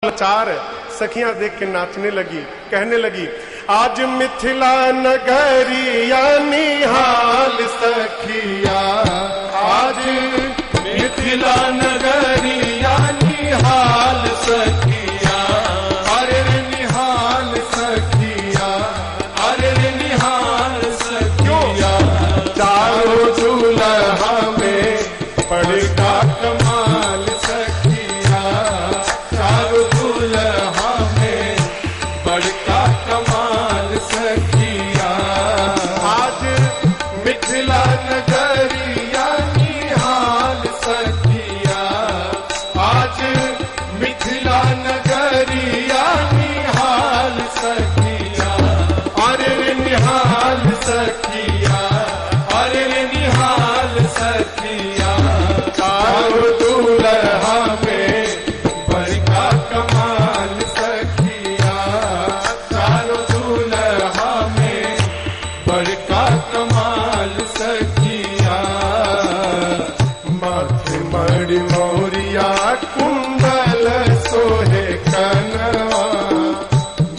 चार सखियां देख के नाचने लगी, कहने लगी, आज मिथिला नगरिया निहाल सखिया, आज मिथिला नगरिया निहाल सखिया, अरे निहाल सखिया, अरे निहाल सखिया। चारों दूल्हा में बड़का कमाल सखिया, चारों दूल्हा में बड़का कमाल सखिया, आज मिथिला नगरिया निहाल सखिया, आज मिथिला नगरिया निहाल सखिया, अरे निहाल सखिया, अरे निहाल सखिया। चारों दूल्हा में बड़का कमाल सखिया, चारों दूल्हा में बड़का कमाल सखिया। माथे मणि मोरिया कुंडल सोहे कनवा,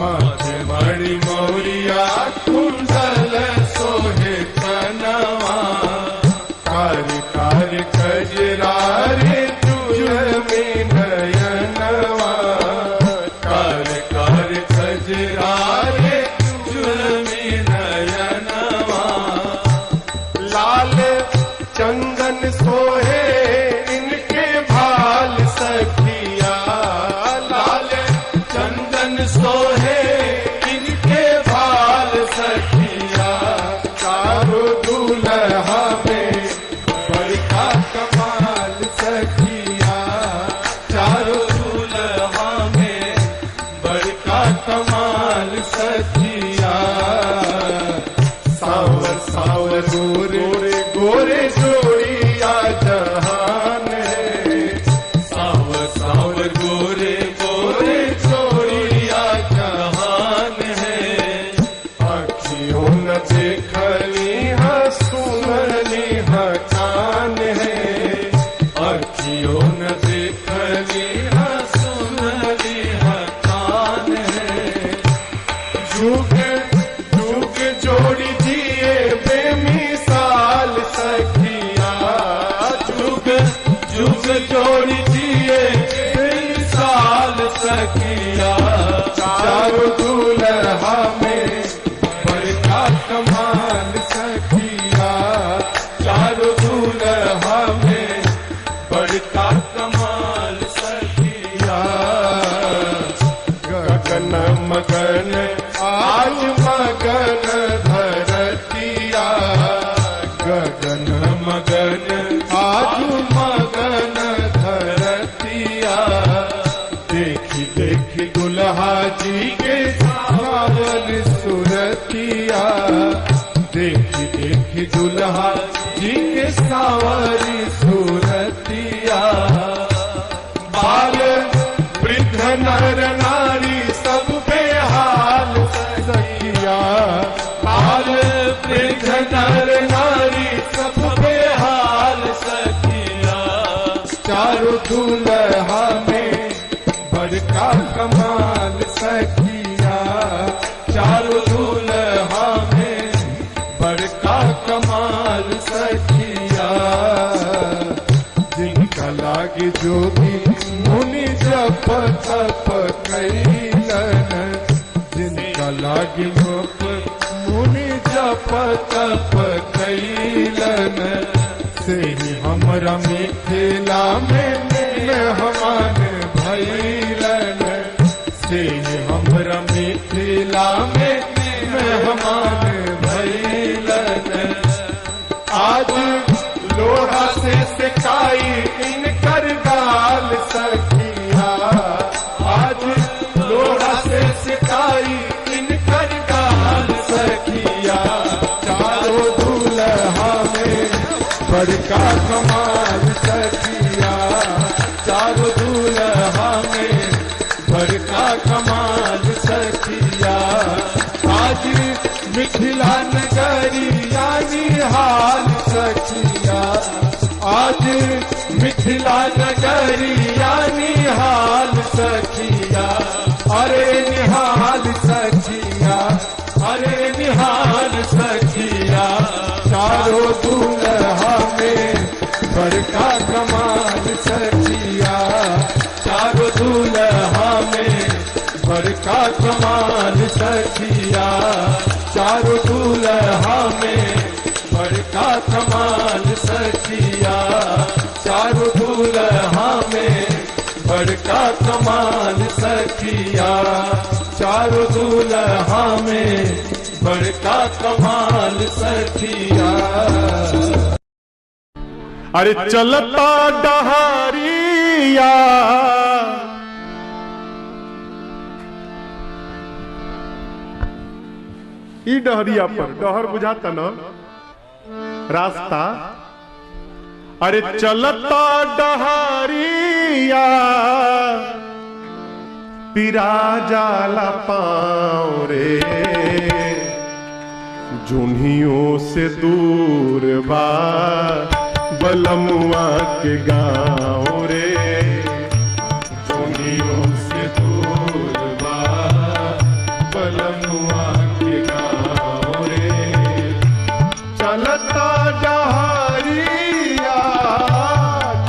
माथे मणि मोरिया कुंडल सोहे कनवा, कार कार कजरा रे तुझ में नयनवा, कर कर कजरा रे तुझ में नयनवा, लाल चंदन सोहे इनके भाल सखिया, लाल चंदन सोहे इनके भाल सखिया। चारों दूल्हा में बड़का कमाल सखिया, चारों दूल्हा में बड़का कमाल सखिया। सावर सावर गोरे गोरे जोड़िया जहान है, सावर सावर गोरे गोरे जोड़िया जहान है, अखियों न देखली हाँ सुनली हाँ कान है, अखियों न देखली हाँ सुनली हाँ कान है। जुग जुग जोड़ी दिए बेमिसाल सखिया, जुग जुग जोड़ी दिए बेमिसाल सखिया। चारों दूल्हा में बड़का कमाल सखिया, चारों दूल्हा में बड़का कमाल सखिया। गगन मगन आज मगन धरतिया, गगन मगन आज मगन धरतिया, देखी देखी दुल्हा जी के सावन सुरतिया, देखी देखी दुल्हा जी के सावरी सुरतिया। बाल वृद्ध नर नारी सब बेहाल सखिया, बाल वृद्ध नर नारी सब बेहाल सखिया। चारों दूल्हा में बड़का कमाल सखिया, चारों दूल्हा में बड़का कमाल सखिया। जिनका लागे जोगी मुनि जप तप कैलन, जिनका लागे मुनि जप तप कैलन, से ही हमरा मिथिला में मेहमान भैलन, से ही हमरा मिथिला में मेहमान भैलन। आज लोहा से सिकाई इनकर गाल सखिया, आज लोहा से सिकाई इनकर गाल सखिया। चारों दूल्हा में बड़का कमाल सखिया, चारों दूल्हा में बड़का कमाल सखिया। आज मिथिला नगरिया निहाल सखिया, आज मिथिला नगरिया निहाल सखिया, अरे निहाल सखिया, अरे निहाल सखिया। चारों दूल्हा में बड़का कमाल सखिया, चारों दूल्हा में बड़का कमाल सखिया, चारों दूल्हा में बड़का कमाल सखिया, चारों दूल्हा में बड़का कमाल सखिया, चारों दूल्हा में बड़का कमाल सखिया। अरे चलता डहारिया ई डहरिया पर डहर बुझाता न रास्ता। अरे चलता डहारिया पिरा जाला पाँव रे, जुनियों से दूर बा बलमुआ के गाँव रे, जुनियों से दूर बा बलमुआ के गाँव रे। चलता डहारिया,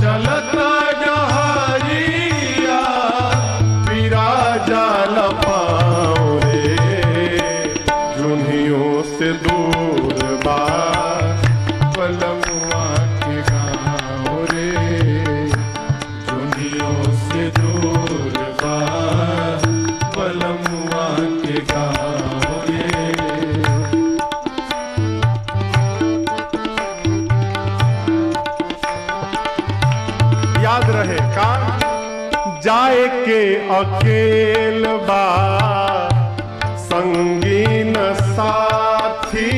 चलता डहारिया पिरा जाल पाँव रे, जुनियों से दूर बा बलमुआ के गाँव रे, जुनियों से दूर बा बलमुआ के गाँव रे। याद रहे का जाए के अकेल बा संगीन साथी,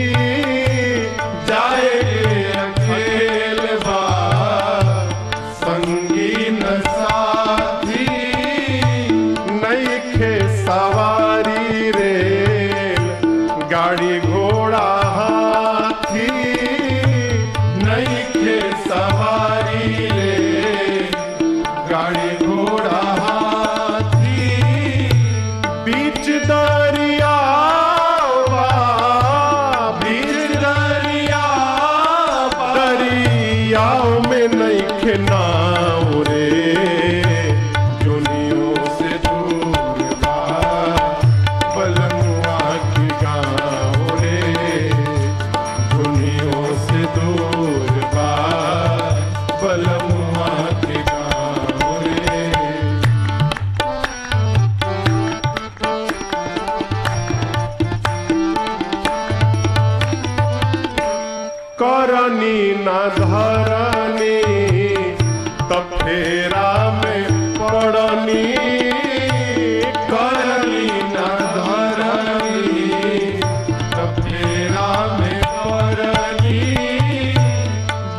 जाए के अकेल बा संगीन साथी, नइखे सवारी रेल गाड़ी घोड़ा हाथी, नइखे सवारी रेल गाड़ी घोड़ा हाथी। बीच दरिया बीच दरिया दरियाओं में नइखे नाव रे, जुनियों से दूर बा बलमुआ के गाँव रे, जुनियों से दूर बा बलमुआ के गाँव रे। करनी न धरनी तब फेरा में पड़नी, करनी न धरनी तब फेरा में पड़नी,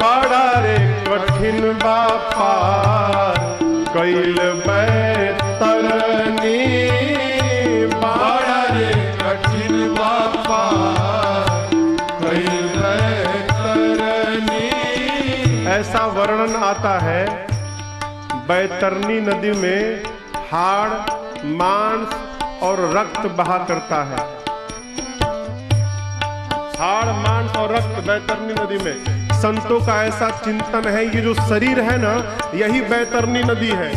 बड़ा रे कठिन बापा कैल बैतरनी, बड़ा रे कठिन बापा कैल बैतरनी। ऐसा वर्णन आता है बैतरनी नदी में हाड़ मांस और रक्त बहा करता है, हाड़ मांस और रक्त बैतरनी नदी में। संतों का ऐसा चिंतन है ये जो शरीर है ना यही बैतरनी नदी है,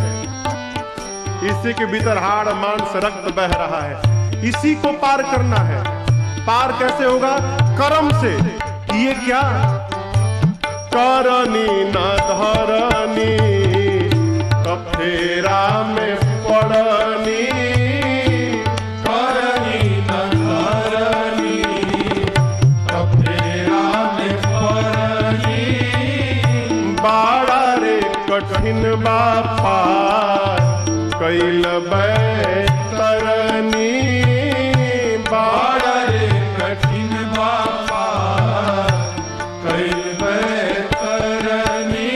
इसी के भीतर हाड़ मांस रक्त बह रहा है, इसी को पार करना है। पार कैसे होगा? कर्म से। ये क्या? करनी न धरनी कफेरा में पड़नी, करनी न धरनी कफेरा में पड़नी, बाड़ा रे कठिन बापा कैल बैतरनी, बाड़ा रे कठिन बापा कैल बैतरनी।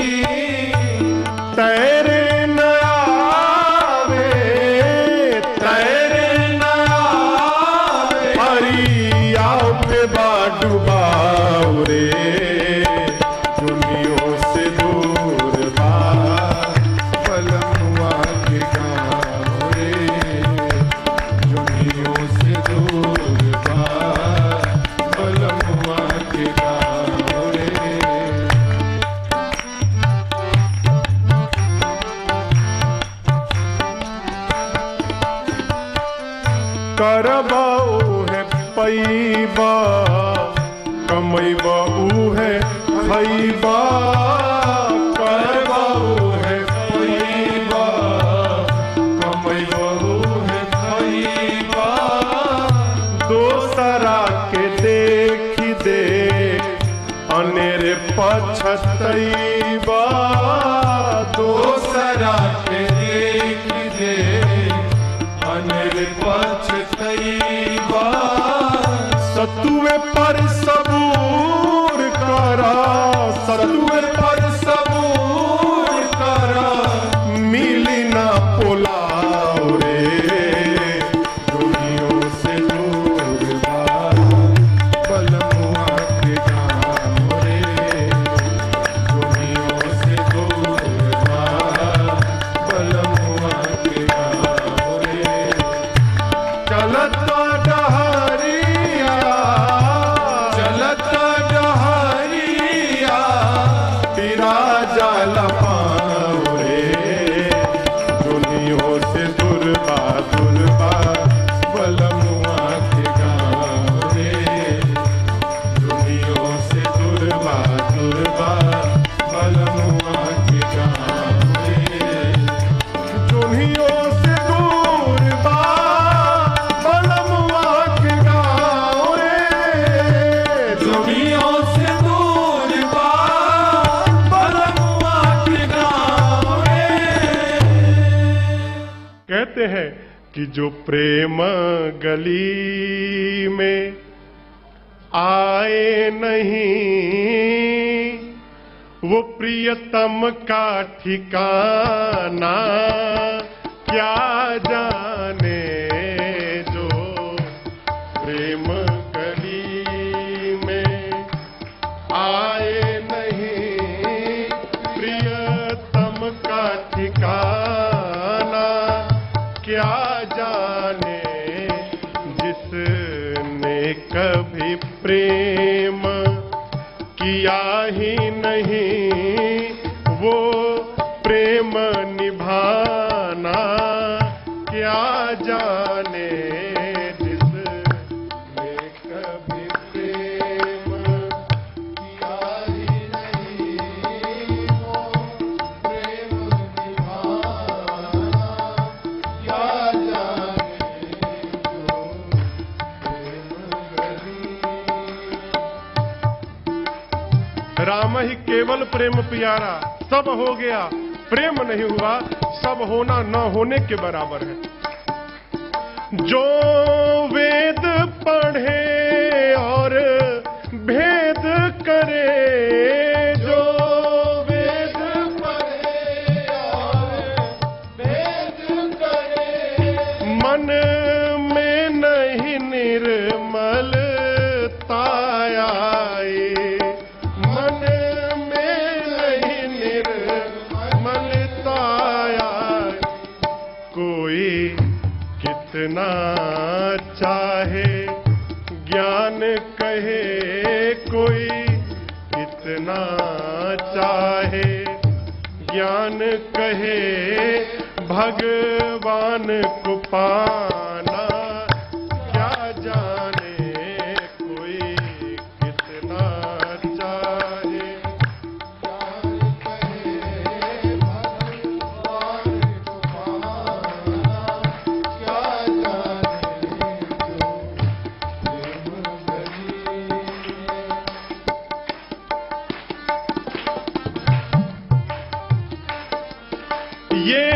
तैरे न आवे, तैरे न आवे, हरियाओ पे डुबाओ रे, दुनियों से दूर बा करबा उहे पैबा, कमैबा उहे खैबा। करबा उहे पैबा, कमैबा उहे खैबा। दोसरा के देखी दे अनेरे पछतैबा। दोसरा के देख दे अनेरे पछतैबा। सतुए पर सबूर करा, सतुए पर सबूर करा। मिली ना पोलाव रे, दुनियों से दूर बा बलमुआ के गाँव रे। दुनियों से दूर बा बलमुआ के गाँव रे। चलता डहरिया, चलता डहरिया, पिरा जाल पाँव रे। दुनियों से दुर्बा दुर्बा बलमुआ के गाँव रे। दुनियों से दुर्बा दुर्बा बलमुआ के गाँव रे। दुनियों से दुर्बा बलमुआ के गाँव रे। दुनियों से दूर बा बलमुआ के गाँव रे। कहते हैं कि जो प्रेम गली में आए नहीं, वो प्रियतम का ठिकाना क्या जाने। जो प्रेम गली में आए नहीं, प्रियतम का ठिकाना क्या जाने। जिसने कभी प्रेम किया ही नहीं, वो प्रेम निभाना क्या जाने। जिसने कभी प्रेम किया ही नहीं, वो प्रेम निभाना क्या जाने। जो प्रेम गली। राम ही केवल प्रेम प्यारा, सब हो गया प्रेम नहीं हुआ, सब होना न होने के बराबर है। जो वेद पढ़े और भेद करे, जो वेद पढ़े और भेद करे। मन में नहीं निर्मलता आए, मन में नहीं निर्मलता आए। कोई कितना चाहे ज्ञान कहे, कोई कितना चाहे ज्ञान कहे। भगवान को पाना क्या जाने। कोई कितना चाहे ज्ञान कहे, भगवान को पाना क्या जाने। जो प्रेम गली। ये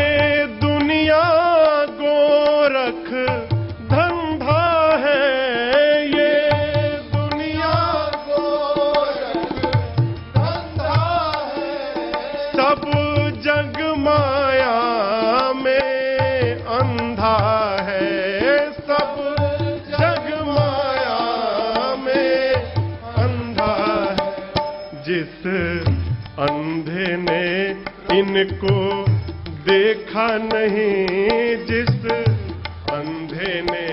दुनिया गोरख धंधा है, ये दुनिया गोरख धंधा है। सब जग माया में अंधा है, सब जग माया में अंधा है। जिस अंधे ने इनको देखा नहीं, जिस अंधे ने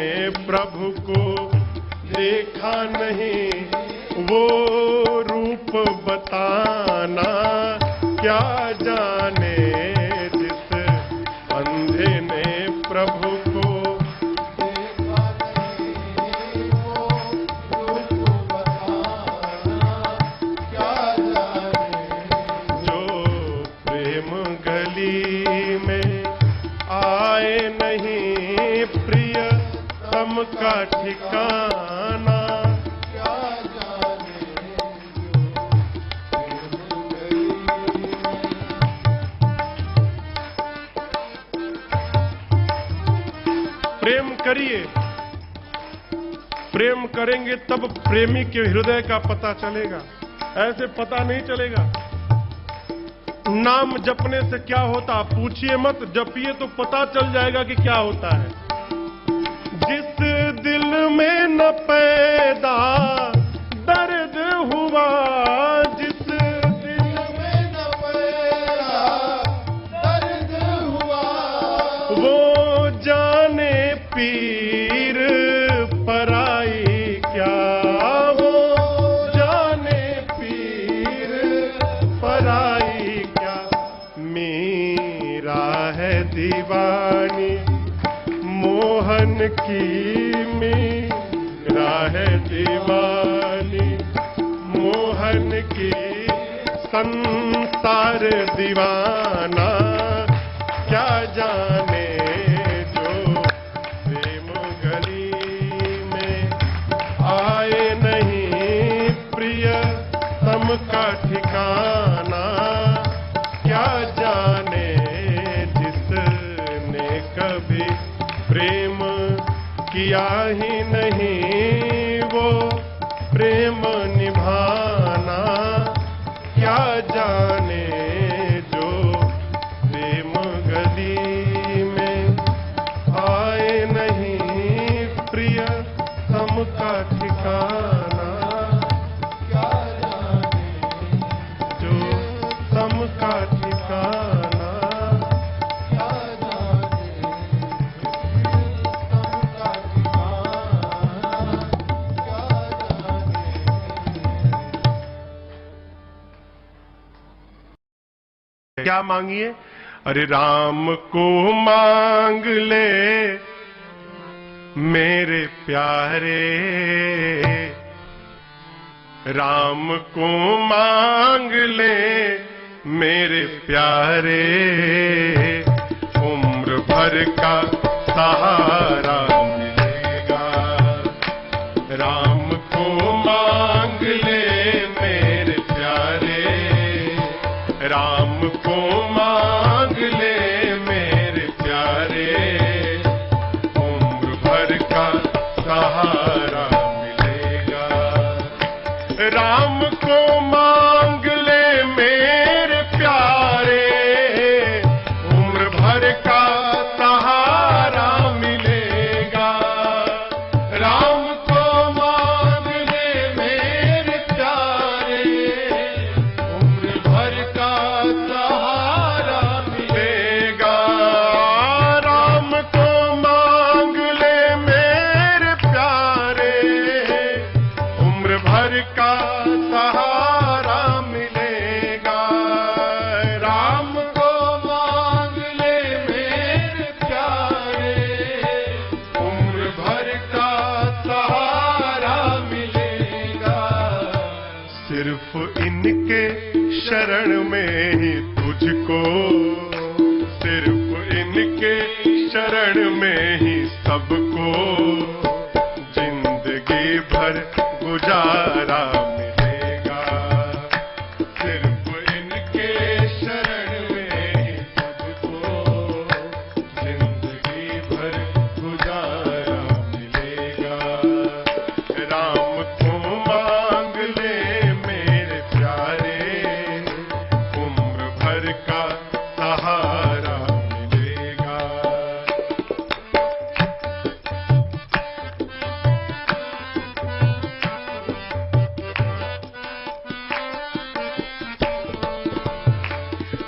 प्रभु को देखा नहीं, वो रूप बताना क्या जाने। जिस अंधे ने प्रभु को देखा प्रिय तम का ठिकाना। प्रेम करिए, प्रेम करेंगे तब प्रेमी के हृदय का पता चलेगा, ऐसे पता नहीं चलेगा। नाम जपने से क्या होता पूछिए मत, जपिए तो पता चल जाएगा कि क्या होता है। जिस दिल में न पैदा दर्द हुआ, जिस दिल में न पैदा दर्द हुआ, वो जाने पीर पराई क्या, वो जाने पीर पराई क्या। मीरा है दीवानी मोहन की, मीरा है दीवानी मोहन की, संसार दीवाना क्या जाने जो प्रेम गली में आए नहीं प्रिय तम का ठिकाना। क्या जाने जिसने कभी प्रेम किया ही नहीं वो प्रेम निभाना। क्या जाने जो प्रेम गली में आए नहीं प्रिय तम का ठिकाना। क्या जाने जो तम का ठिकाना। क्या जाने तम का ठिकाना। क्या मांगिए? अरे राम को मांग ले मेरे प्यारे, राम को मांग ले मेरे प्यारे, उम्र भर का सहारा मिलेगा। राम को मांग ले मेरे प्यारे, राम को मांग ले मेरे प्यारे, उम्र भर का सहारा मिलेगा। राम को मांग ले मेरे प्यारे, उम्र भर का सहारा मिलेगा। राम को मांग ले मेरे प्यारे, उम्र भर का सहारा मिलेगा। राम को मांग ले मेरे प्यारे, उम्र भर का सहारा मिलेगा। राम को मांग ले मेरे प्यारे, उम्र भर का सहारा मिलेगा। सिर्फ इनके शरण में ही तुझको, सिर्फ इनके शरण में ही सबको जिंदगी भर गुजारा मिलेगा। सिर्फ इनके शरण में ही तुझको जिंदगी भर गुजारा मिलेगा। राम को मांग ले मेरे प्यारे, उम्र भर का सहारा मिलेगा।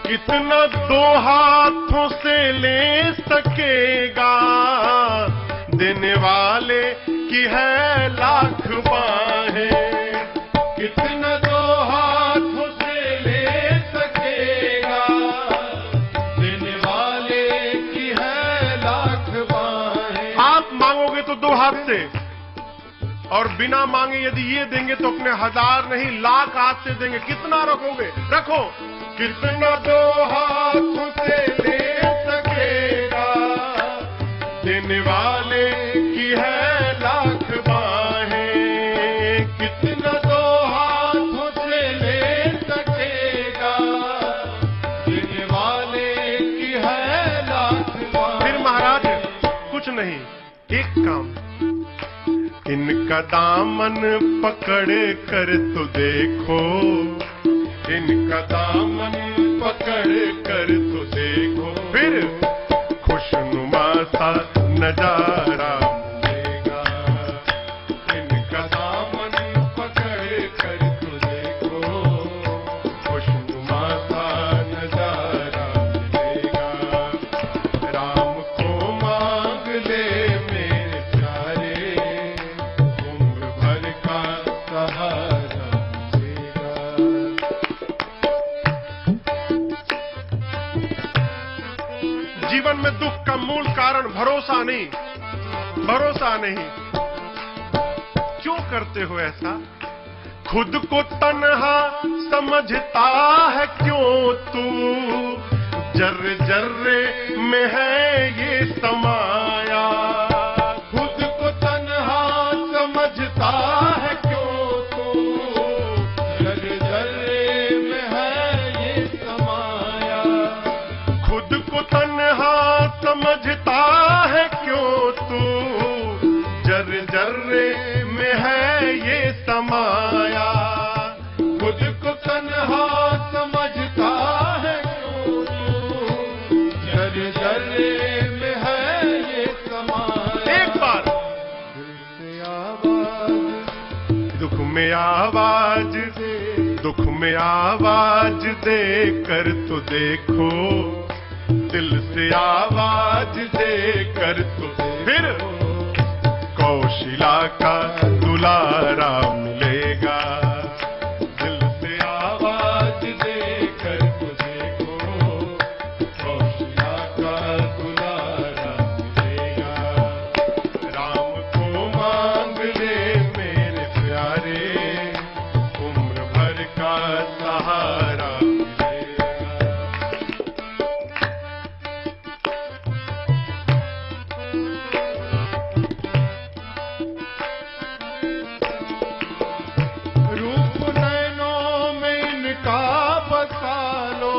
कितना दो हाथों से ले सकेगा, देने वाले की है लाख बाहें। कितना दो हाथों से ले सकेगा, देने वाले की है लाख बाहें। आप मांगोगे तो दो हाथ से, और बिना मांगे यदि ये देंगे तो अपने 1000 नहीं लाख हाथ से देंगे। कितना रखोगे? रखो। कितना दो हाथों से ले सकेगा, देने वाले की है लाख बाहें, कितना दो हाथों से ले सकेगा, देने वाले की है लाख बाहें। फिर महाराज कुछ नहीं, एक काम, इनका दामन पकड़ कर तो देखो, इनका दामन पकड़ कर तो देखो, फिर खुशनुमा सा नजारा मिलेगा। इनका दामन पकड़ कर तो देखो, खुशनुमा सा नजारा मिलेगा। राम को मांग ले मेरे प्यारे, उम्र भर का सहारा मिलेगा। जीवन में दुख का मूल कारण भरोसा नहीं, भरोसा नहीं। क्यों करते हो ऐसा? खुद को तन्हा समझता है क्यों तू, जर्रे जर्रे में है ये समाया। खुद को तन्हा समझता है क्यों तू, जर्रे जर्रे में है ये समाया। खुद को तन्हा समझता है क्यों तू, जर्रे जर्रे में है ये समाया। खुद को तन्हा समझता है क्यों तू, जर्रे जर्रे में है ये समाया। एक बार दिल से आवाज, दुख में आवाज दे, दुख में आवाज दे कर तो देखो, दिल से आवाज दे कर तो, फिर कौशिला का दुलारा मिलेगा। दिल से आवाज दे कर तो देखो, कौशिला का दुलारा मिलेगा। राम को मांग ले मेरे प्यारे, उम्र भर का सहारा मिलेगा। रूप नैनों में इनका बसा लो,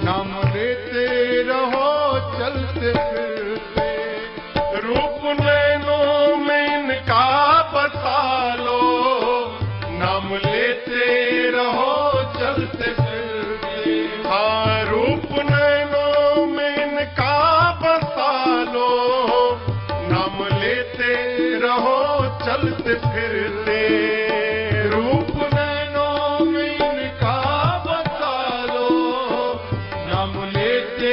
नाम लेते रहो चलते फिरते। रूप नैनों में इनका बसा लो, नाम लेते रहो चलते फिरते। हाँ, रूप नैनों में इनका बसा लो, नाम लेते रहो चलते फिरते। रूप नैनों में इनका बसा लो, नाम लेते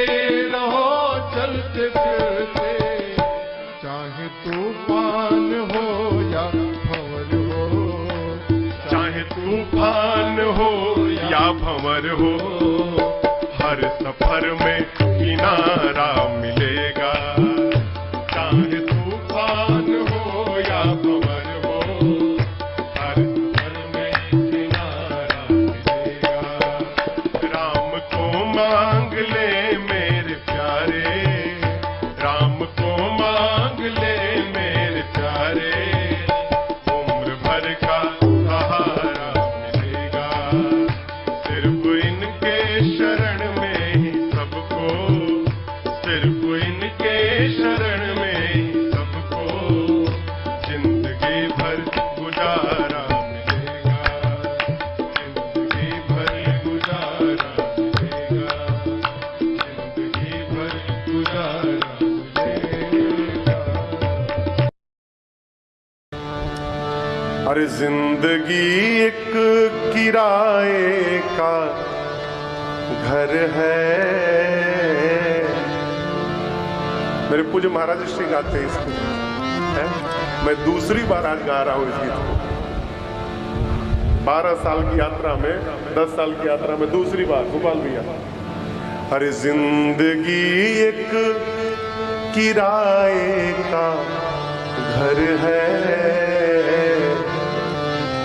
रहो चलते फिरते। चाहे तूफान हो या भंवर हो, चाहे तूफान हो या भंवर हो, हर सफर में किनारा मिलेगा। चाहे तूफान हो या भंवर हो, हर सफर में किनारा मिलेगा। राम को मांग ले मेरे प्यारे, राम को मांग ले मेरे प्यारे, उम्र भर का सहारा मिलेगा। सिर्फ इनके शरण में ही सबको, सिर्फ इनके शरण में ही सबको, जिंदगी भर गुजारा मिलेगा। जिंदगी भर गुजारा मिलेगा। जिंदगी भर गुजारा मिलेगा। अरे जिंदगी एक किराए का घर है। मेरे पूज्य महाराज श्री गाते हैं इसको, है? मैं दूसरी बार आज गा रहा हूं इस गीत को। 12 साल की यात्रा में, 10 साल की यात्रा में दूसरी बार, गोपाल भैया। अरे जिंदगी एक किराए का घर है,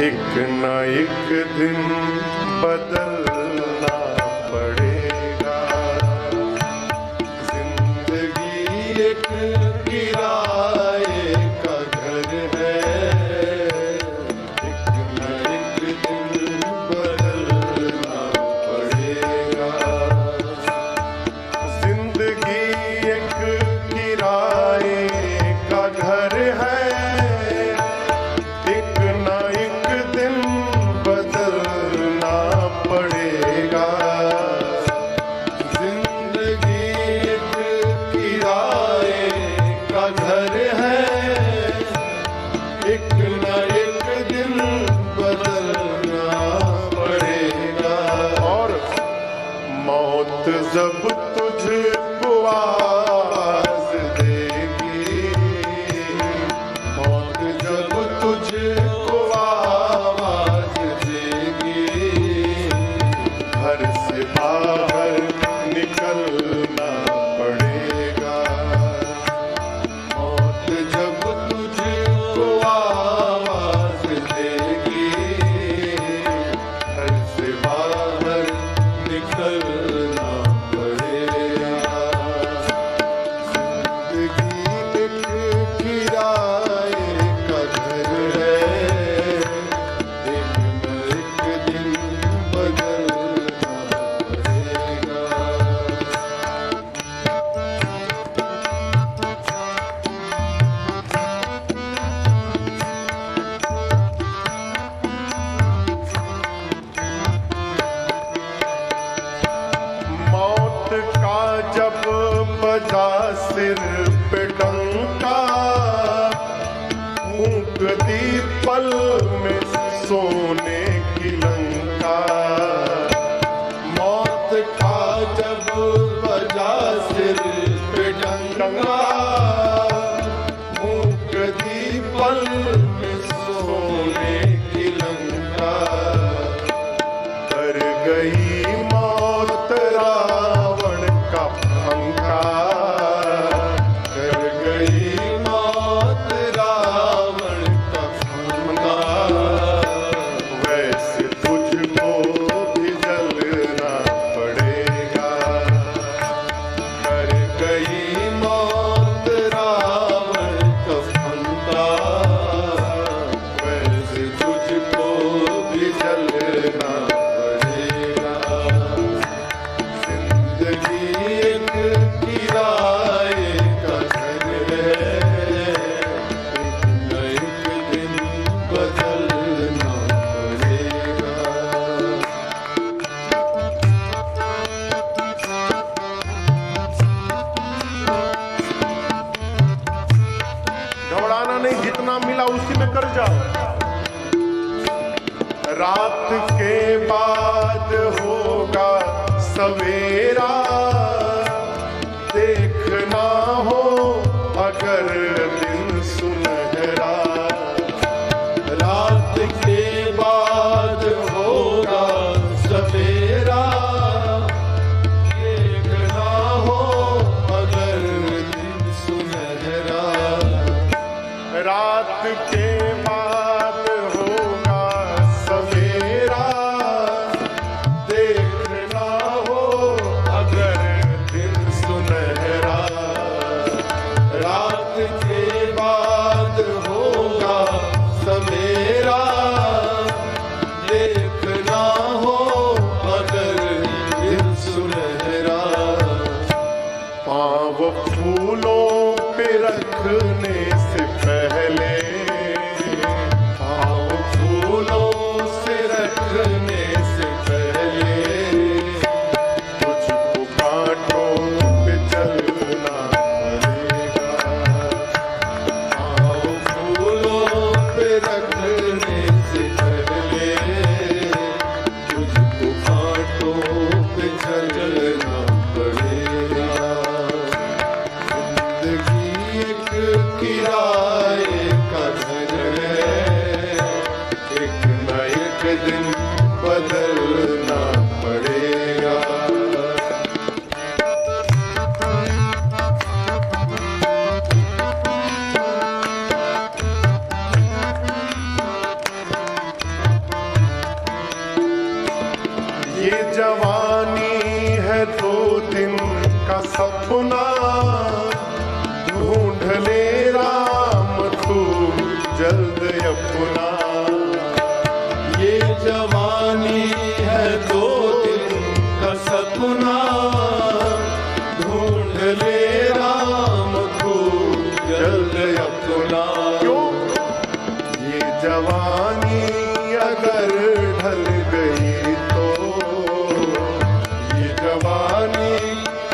एक न एक दिन बदलना पड़ेगा। जिंदगी एक घर है, एक न एक दिन बदलना पड़ेगा। और मौत जब तुझको आवाज देगी, मौत जब तुझको आवाज देगी, घर से बाहर निकलना पड़ेगा। मौत जब तुझको आवाज देगी, घर से बाहर निकलना पड़ेगा। जिंदगी एक किराए का घर है, एक न एक दिन बदलना पड़ेगा। मौत का जब बजा सिर पे डंका, फूंकती पल में सोने की लंका। मौत का जब बजा सिर पे डंका, फूंकती पल में सोने की लंका। कर गई मौत रावण का पंखा, कर गई मौत रावण का पंखा। वैसे तुझको भी जलना पड़ेगा। कर गई मौत रावण का पंखा, वैसे तुझको भी जलना पड़ेगा। जिंदगी एक किराए का घर है, एक न एक दिन बदलना पड़ेगा। घबराना नहीं, जितना मिला उसी में कर जाओ। रात के बाद होगा सवेरा, देखना हो अगर दिन सुनहरा। रात के बाद होगा सवेरा, देखना हो अगर दिन सुनहरा। रात के बाद होगा सवेरा, देखना हो अगर दिन सुनहरा। रात के बाद होगा सवेरा, देखना हो अगर दिन सुनहरा। पाँव फूलों पे रखने से पहले, पाँव फूलों से रखने से पहले, तुझको कांटों पे चलना पड़ेगा। पाँव फूलों पे रखने से पहले, तुझको कांटों पे चलना पड़ेगा। जिंदगी एक किराए का घर है, एक न एक दिन बदलना पड़ेगा। ये जवानी है 2 दिन का सपना, ढूंढ ले राम तू जल्द अपना। ये जवानी है 2 दिन का सपना, ढूंढ ले राम तू जल्द अपना। क्यों? ये जवानी अगर ढल गई तो, ये जवानी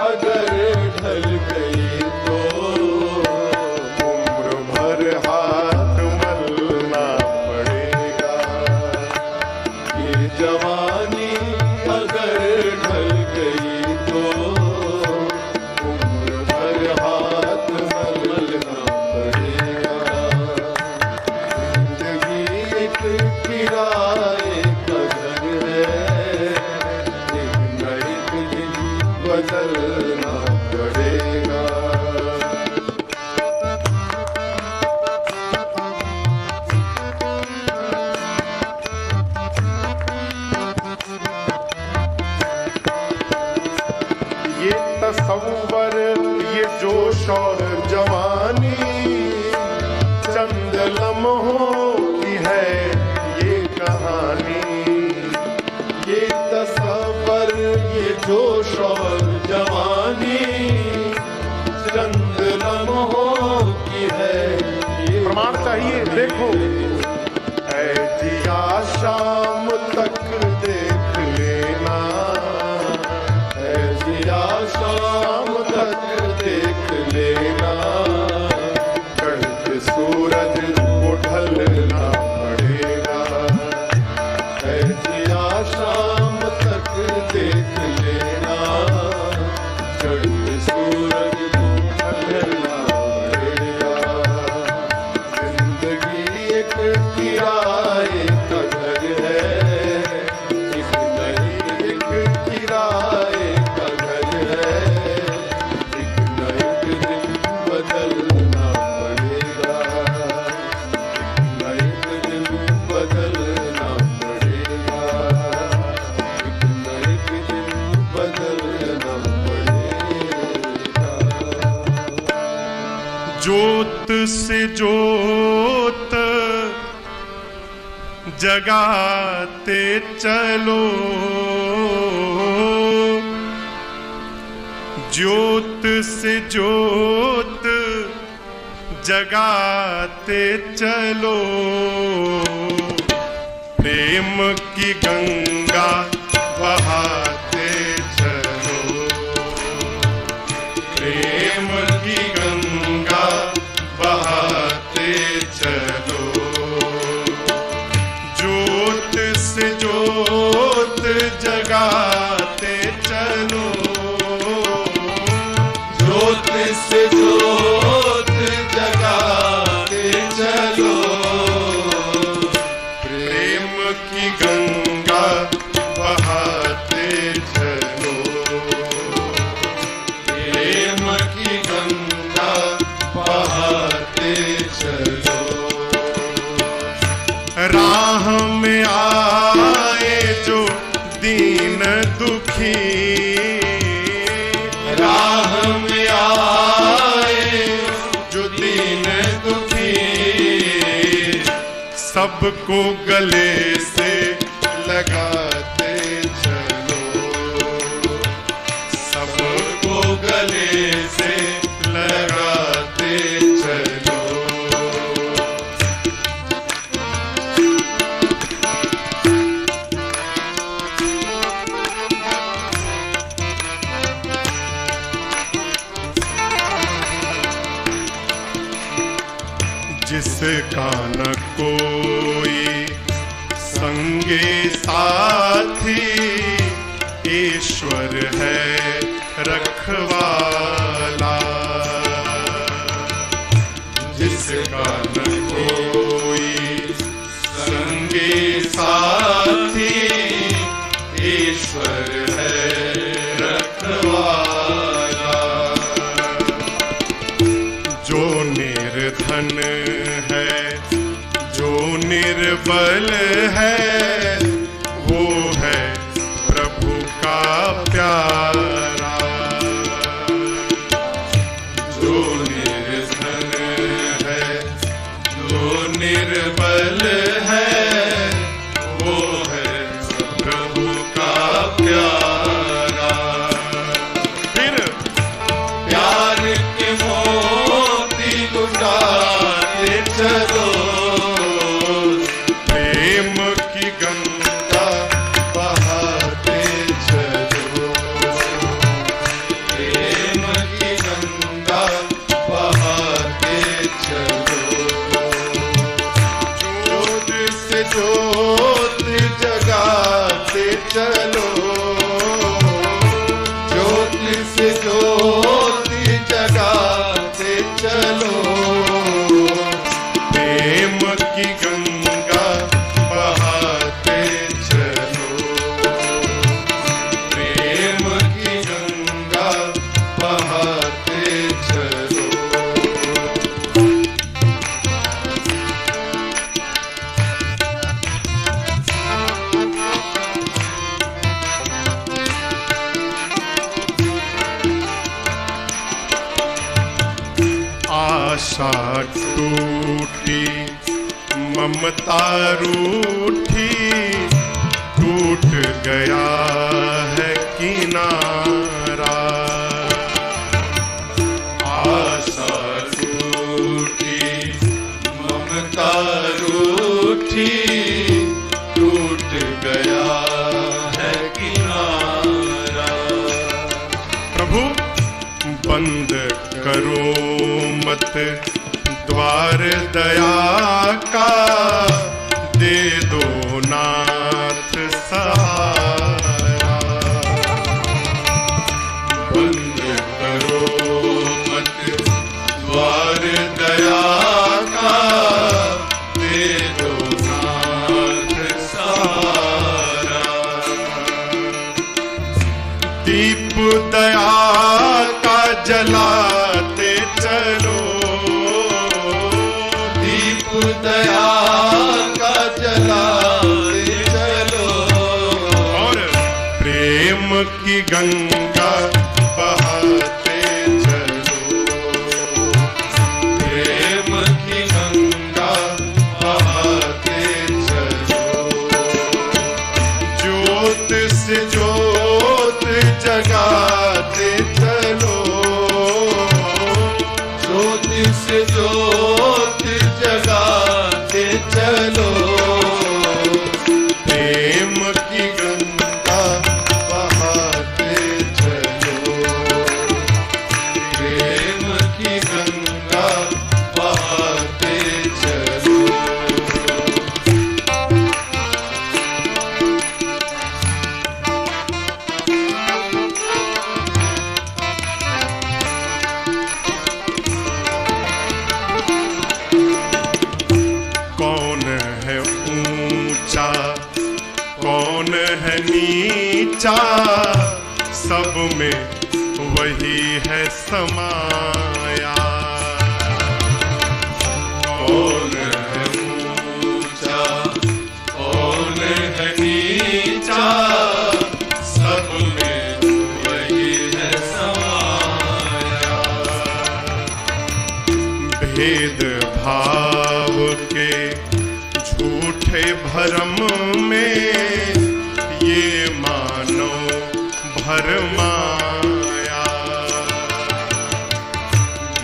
अगर ढल देखो ऐ जिया शाम तक देख लेना, ऐ जिया शाम तक देख लेना, कल के सूरज को ढलना पड़ेगा। ऐ जिया शाम तक देख लेना, कल के सूरज को ढलना पड़ेगा। जिंदगी एक किराए का घर है, एक नहीं एक किराए का घर है, एक न एक दिन बदलना पड़ेगा, एक न एक दिन बदलना पड़ेगा, एक न एक दिन बदलना पड़ेगा। ज्योत से ज्योत जगाते चलो, ज्योत से ज्योत जगाते चलो, प्रेम की गंगा बहाते चलो, प्रेम की गंगा बहाते चलो, ज्योत से ज्योत जगाते चलो, ज्योत से ज्योत जगाते चलो, प्रेम की गंगा बहाते चलो, प्रेम की गंगा बहाते चलो। राह में आए जो दीन दुखी, राह में आए जो दीन दुखी, सबको गले से लगाते चलो, सबको गले से लगाते चलो। जिसका न कोई संगे साथी, ईश्वर है रखवाला, जिसका न कोई संगे साथी, ईश्वर है रखवाला, जो निर्धन है जो निर्बल है, वो है प्रभु का प्यारा, जो निर्धन है जो निर्बल है, वो है प्रभु का प्यारा। फिर प्यार के मोती लुटाते चलो, प्रेम की गंगा बहाते चलो, प्रेम की गंगा बहाते चलो, ज्योत से ज्योत जगाते चलो, ज्योत से ज्योत जगाते चलो, प्रेम की गंगा बहाते चलो, प्रेम की गंगा बहाते चलो। आशा टूटी ममता रूठी, टूट गया है किनारा, आशा टूटी ममता का रूठी टूट गया है किनारा। प्रभु बंद करो मत द्वार दया का, दे दो नाथ सहारा। बंद करो मत द्वार दया का, दे दो नाथ सहारा। दीप दया का जलाते चलो, दीप दया का जलाते चलो। और प्रेम की गंगा बहाते चलो, प्रेम की गंगा बहाते चलो। ज्योत से ज्योत जगाते चलो, ज्योति से ज्योत जगाते चलो। प्रेम की गंगा बहाते चलो, प्रेम की गंगा बहाते चलो। कौन है ऊंचा कौन है नीचा, सब में वही है समाया। कौन है ऊंचा कौन है नीचा, सब में वही है समाया। भेद भाव के झूठे भरम में ये मानो भरमाया।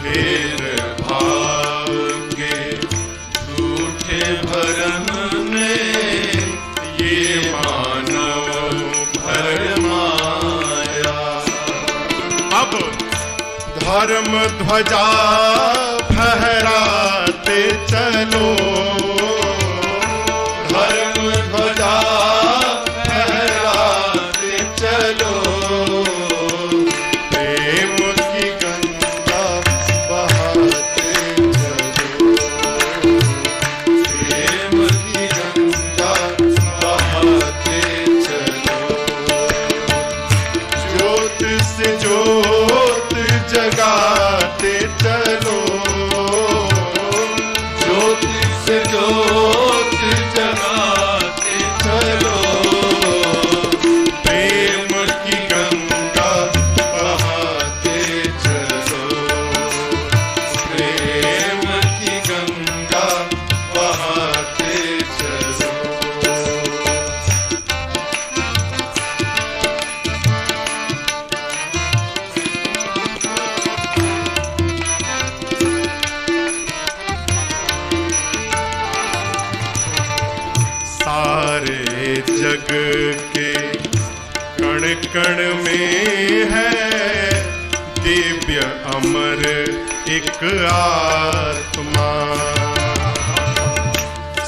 भेद भाव के झूठे भरम में ये मानो भरमाया। अब धर्म ध्वजा फहराते चलो, धर्म ध्वजा फहराते चलो। प्रेम की गंगा बहाते चलो, प्रेम की गंगा बहाते चलो। ज्योत से ज्योत जगाते चलो, ज्योति से ज्योत जगाते चलो। प्रेम की गंगा बहाते चलो, प्रेम की गंगा बहाते चलो। सारे जग के कण कण में है दिव्य अमर एक आत्मा।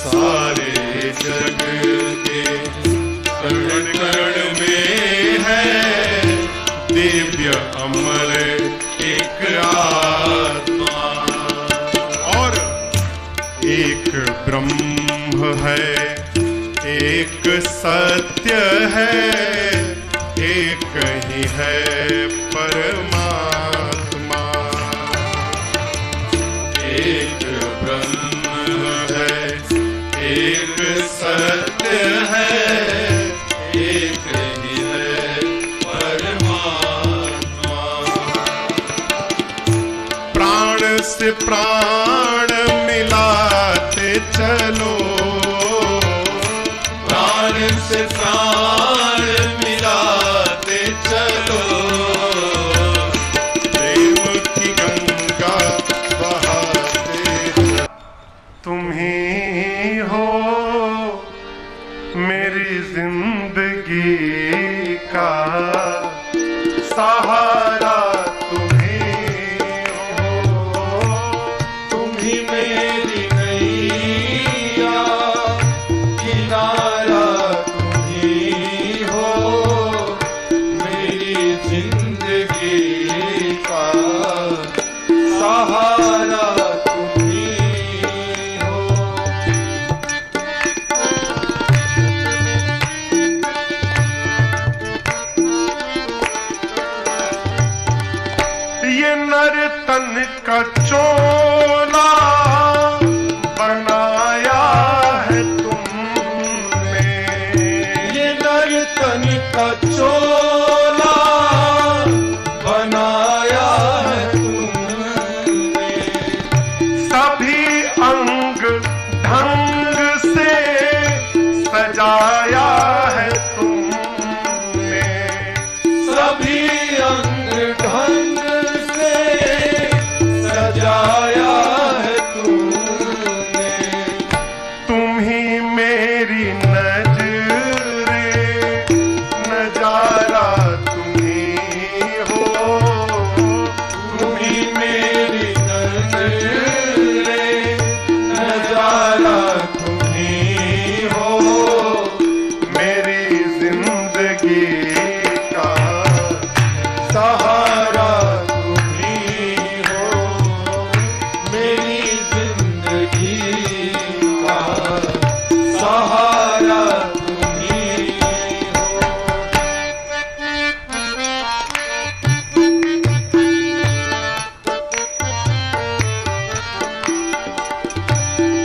सारे जग के कण कण में है दिव्य अमर एक आत्मा। और एक ब्रह्म है, एक सत्य है, एक ही है परमात्मा। एक ब्रह्म है, एक सत्य है, एक ही है परमात्मा। प्राण से प्राण मिलाते चलो, प्राण से प्राण मिलाते चलो। प्रेम की गंगा बहाते चलो। तुम ही हो, मेरी जिंदगी का सहारा तुम ही हो। तुम ही मेरी नैया किनारा, तुम ही हो मेरी जिंदगी का सहारा, तुम ही हो। ये नर्तन का चोला बनाया है तुमने, ये नर्तन का चोला बनाया है तुमने, सभी अंग ढंग से सजाया है तुमने, सभी अंग ढंग से सजाया है तुमने। तुम ही मेरी नजरे नजारा तुम ही हो। तुम ही मेरी नजरे नजारा, तुम ही हो मेरी जिंदगी का सहारा, तुम ही हो मेरी जिंदगी का सहारा, तुम ही हो।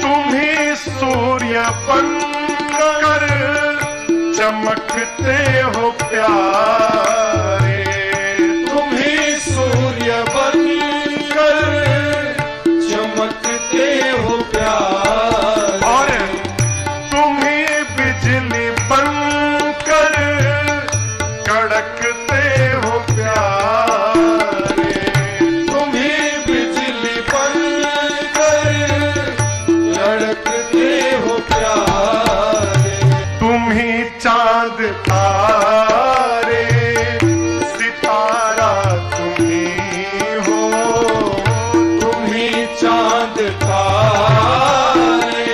तुम ही सूर्य बनकर चमकते हो प्यारे, तुम ही सूर्य बनकर चमकते हो प्यारे, और तुम ही बिजली बनकर कड़कते हो प्यारे, तुम ही बिजली बनकर लड़कते हो प्यारे, तुम ही चांद तारे सितारा तुम ही हो। तुम ही चांद तारे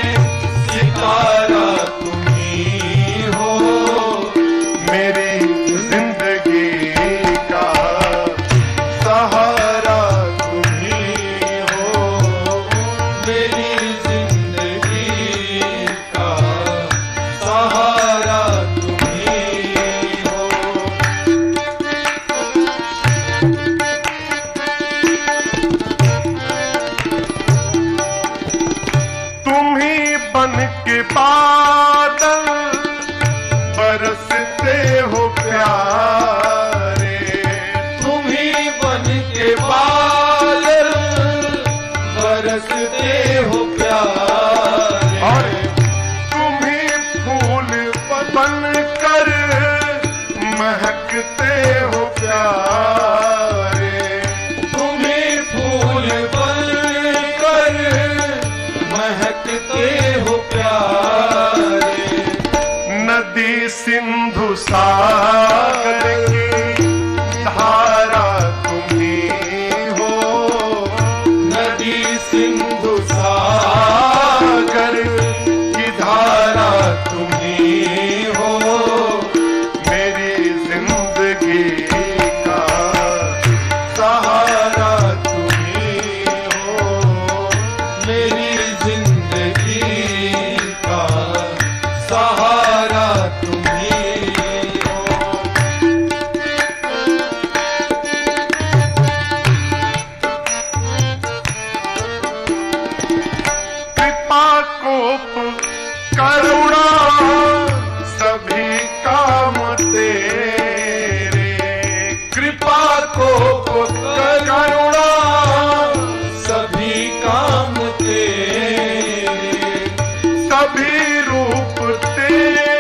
सितारा, तुम ही हो मेरी जिंदगी का सहारा तुम ही हो मेरी जिंदगी का सहारा, तुम ही हो। तुम ही बन के बादल बरसते हो प्यारे, तुम ही बन के बादल बरसते हो प्यारे, और तुम ही फूल बन कर महकते हो प्यारे, तुम ही फूल बनकर महकते हो प्यारे, नदी सिंधु सागर की धारा तुम ही हो। नदी सिंधु सागर की धारा, तुम ही हो मेरी जिंदगी का सहारा, तुम ही हो मेरी जिंदगी का सहारा, तुम ही हो। कृपा कोप करुणा सभी काम तेरे, कृपा को करुणा सभी काम तेरे, सभी रूप तेरे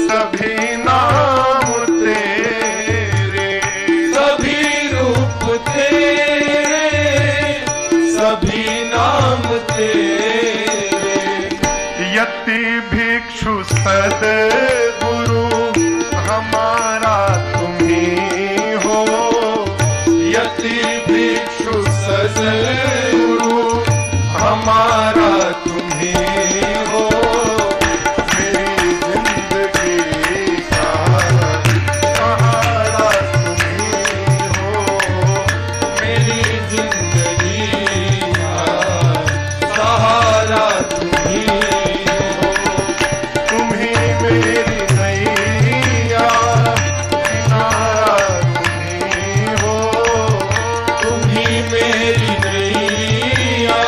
सभी नाम तेरे, सभी रूप तेरे सभी नाम तेरे। यति भिक्षु सद्गुरु हमारा तुम्ही हो। यति भिक्षु सद्गुरु हमारा तुम्ही हो। मेरी जिंदगी का सहारा तुम्ही हो। मेरी जिंदगी का सहारा तुम्ही हो। तुम्ही मेरी नैया किनारा तुम्ही हो। तुम्ही मेरी नैया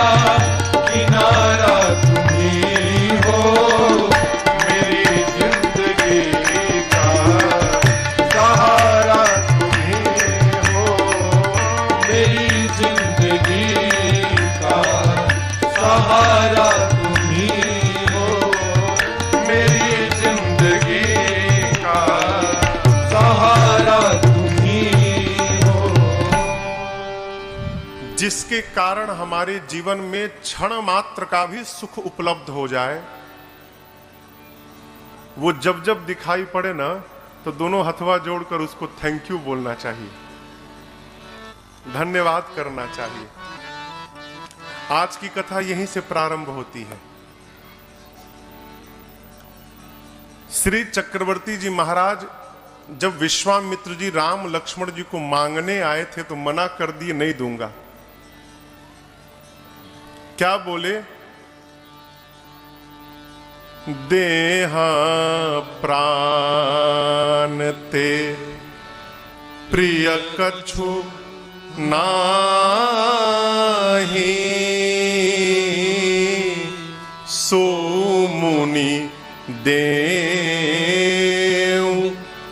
किनारा तुम्ही हो। मेरी जिंदगी का सहारा तुम्ही हो। मेरी जिंदगी का सहारा तुम्ही हो। मेरी जिंदगी का सहारा तुम्ही हो। जिसके कारण हमारे जीवन में क्षण मात्र का भी सुख उपलब्ध हो जाए, वो जब जब दिखाई पड़े ना तो दोनों हथवा जोड़कर उसको थैंक यू बोलना चाहिए, धन्यवाद करना चाहिए। आज की कथा यहीं से प्रारंभ होती है। श्री चक्रवर्ती जी महाराज जब विश्वामित्र जी राम लक्ष्मण जी को मांगने आए थे तो मना कर दिए, नहीं दूंगा। क्या बोले? देहा प्राण ते प्रिय कछु नाही, सो मुनि देव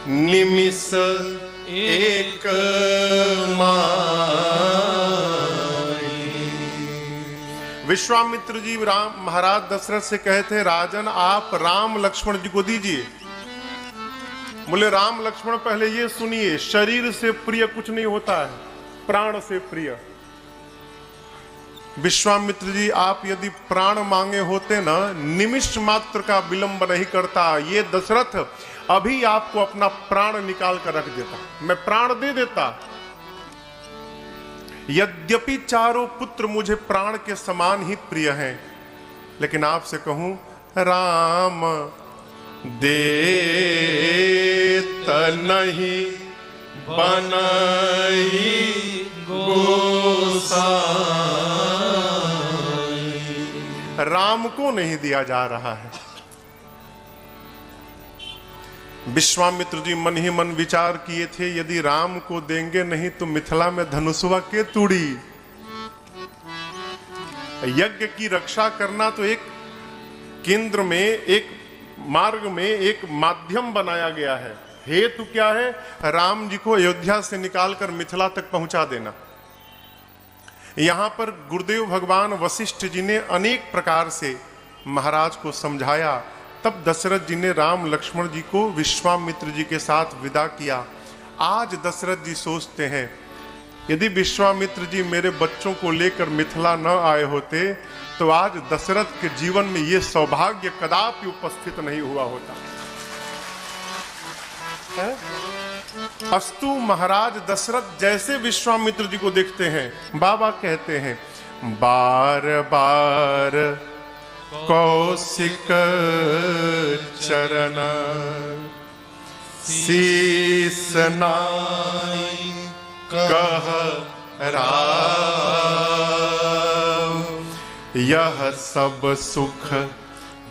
निमिष एक विश्वामित्र जी राम महाराज दशरथ से कहे थे, राजन आप राम लक्ष्मण जी को दीजिए। बोले राम लक्ष्मण पहले ये सुनिए, शरीर से प्रिय कुछ नहीं होता है, प्राण से प्रिय। विश्वामित्र जी आप यदि प्राण मांगे होते ना, निमिष मात्र का विलंब नहीं करता, ये दशरथ अभी आपको अपना प्राण निकाल कर रख देता, मैं प्राण दे देता। यद्यपि चारों पुत्र मुझे प्राण के समान ही प्रिय हैं, लेकिन आपसे कहूं राम देत नहीं बनई गोसाई। राम को नहीं दिया जा रहा है। विश्वामित्र जी मन ही मन विचार किए थे, यदि राम को देंगे नहीं तो मिथिला में धनुषवा के तुड़ी। यज्ञ की रक्षा करना तो एक केंद्र में, एक मार्ग में एक माध्यम बनाया गया है। हेतु क्या है? राम जी को अयोध्या से निकालकर मिथिला तक पहुंचा देना। यहां पर गुरुदेव भगवान वशिष्ठ जी ने अनेक प्रकार से महाराज को समझाया, तब दशरथ जी ने राम लक्ष्मण जी को विश्वामित्र जी के साथ विदा किया। आज दशरथ जी सोचते हैं, यदि विश्वामित्र जी मेरे बच्चों को लेकर मिथिला न आए होते तो आज दशरथ के जीवन में यह सौभाग्य कदापि उपस्थित नहीं हुआ होता है? अस्तु महाराज दशरथ जैसे विश्वामित्र जी को देखते हैं, बाबा कहते हैं, बार बार कौशिक चरण शीस नाई कह राव, यह सब सुख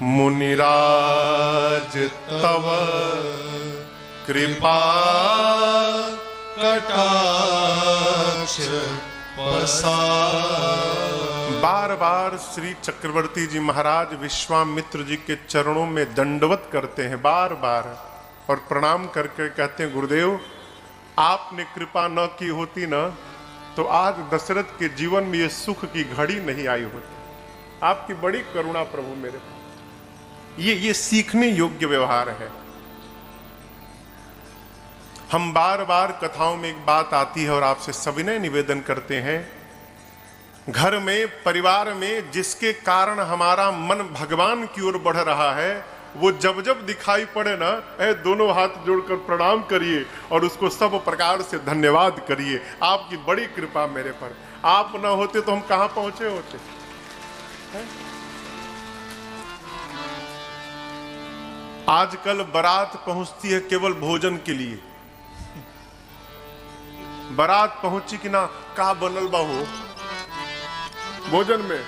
मुनिराज तव कृपा कटाक्ष पसार। बार बार श्री चक्रवर्ती जी महाराज विश्वामित्र जी के चरणों में दंडवत करते हैं, बार बार, और प्रणाम करके कहते हैं, गुरुदेव आपने कृपा न की होती ना तो आज दशरथ के जीवन में ये सुख की घड़ी नहीं आई होती। आपकी बड़ी करुणा प्रभु मेरे पर। ये सीखने योग्य व्यवहार है। हम बार बार कथाओं में एक बात आती है और आपसे सविनय निवेदन करते हैं, घर में, परिवार में जिसके कारण हमारा मन भगवान की ओर बढ़ रहा है, वो जब जब दिखाई पड़े ना, दोनों हाथ जोड़कर प्रणाम करिए और उसको सब प्रकार से धन्यवाद करिए। आपकी बड़ी कृपा मेरे पर, आप ना होते तो हम कहां पहुंचे होते। आजकल बारात पहुंचती है केवल भोजन के लिए। बारात पहुंची कि ना, का बनल बा हो भोजन में।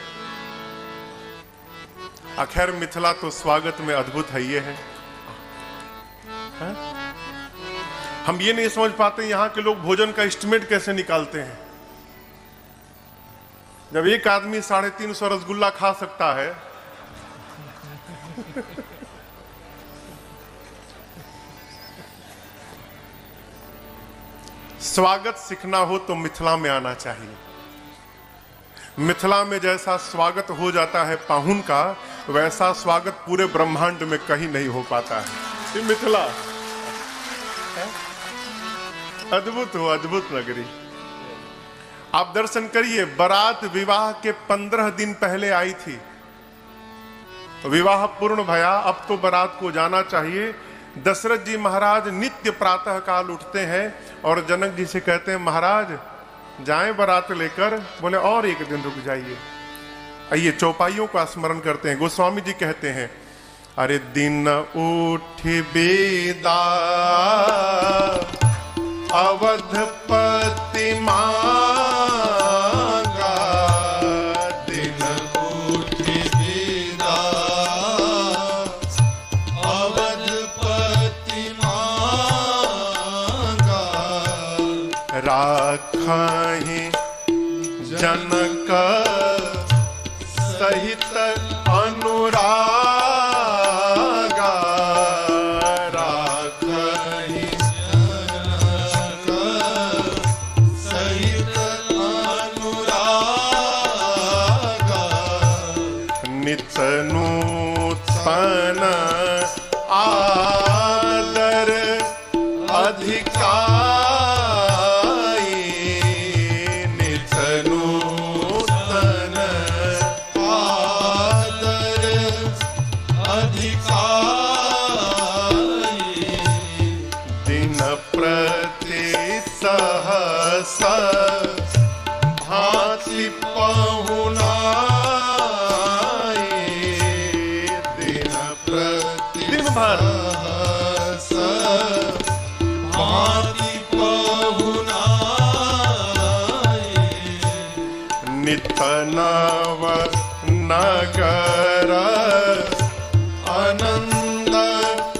आखिर मिथिला तो स्वागत में अद्भुत है, ये है। हम ये नहीं समझ पाते यहां के लोग भोजन का एस्टिमेट कैसे निकालते हैं। जब एक आदमी 350 रसगुल्ला खा सकता है, स्वागत सीखना हो तो मिथिला में आना चाहिए। मिथिला में जैसा स्वागत हो जाता है पाहुन का, वैसा स्वागत पूरे ब्रह्मांड में कहीं नहीं हो पाता है। ये मिथिला अद्भुत हो, अद्भुत नगरी। आप दर्शन करिए, बारात विवाह के 15 दिन पहले आई थी, विवाह पूर्ण भया, अब तो बारात को जाना चाहिए। दशरथ जी महाराज नित्य प्रातः काल उठते हैं और जनक जी से कहते हैं, महाराज जाएं बारात लेकर। बोले और एक दिन रुक जाइए। आइए चौपाइयों का स्मरण करते हैं। गोस्वामी जी कहते हैं, अरे दिन उठ बेदा अवधपति मांगा, दिन उठ बेदा अवधपति मांगा, राखहि जनक सहित अनुरागा, राखहि जनक सहित अनुरागा, नित नूतन आदर अधिकार, भांति पहुनाए, दिन प्रति दिन भर भांति पहुनाए, नित नव नगर आनंद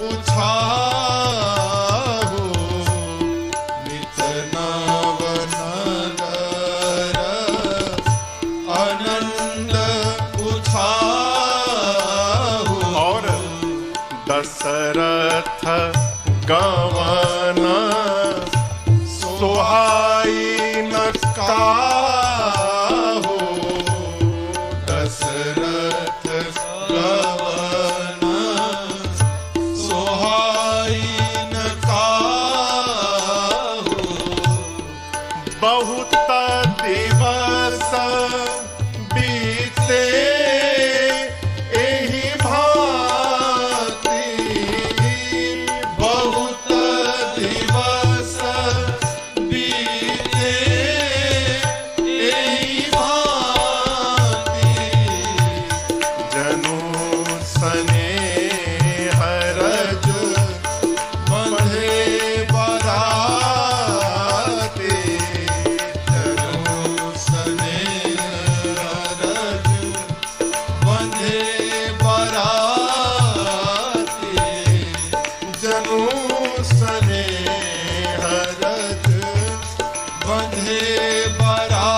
उछाहु, नित नव नगर आनंद उछाहु, और दशरथ गवन सोहाई न काहू, दशरथ गवन सोहाई न काहू, बहुत दिवस बीते एहि भांति, बहुत दिवस बीते एहि भांति, जनु स्नेह रज बंधे बराते, जनु स्नेह रज बंधे बराते, जनु स्नेह रज बंधे बराते,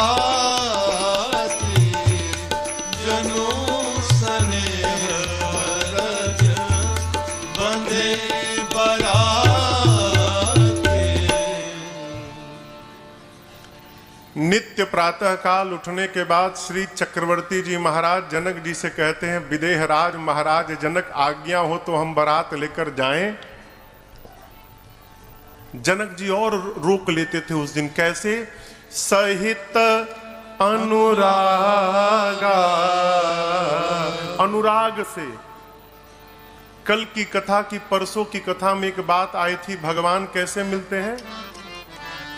जनु स्नेह रज बंधे बराते। नित्य प्रातः काल उठने के बाद श्री चक्रवर्ती जी महाराज जनक जी से कहते हैं, विदेह राज महाराज जनक आज्ञा हो तो हम बारात लेकर जाएं। जनक जी और रोक लेते थे उस दिन। कैसे? सहित अनुरागा। अनुराग से, कल की कथा की, परसों की कथा में एक बात आई थी, भगवान कैसे मिलते हैं?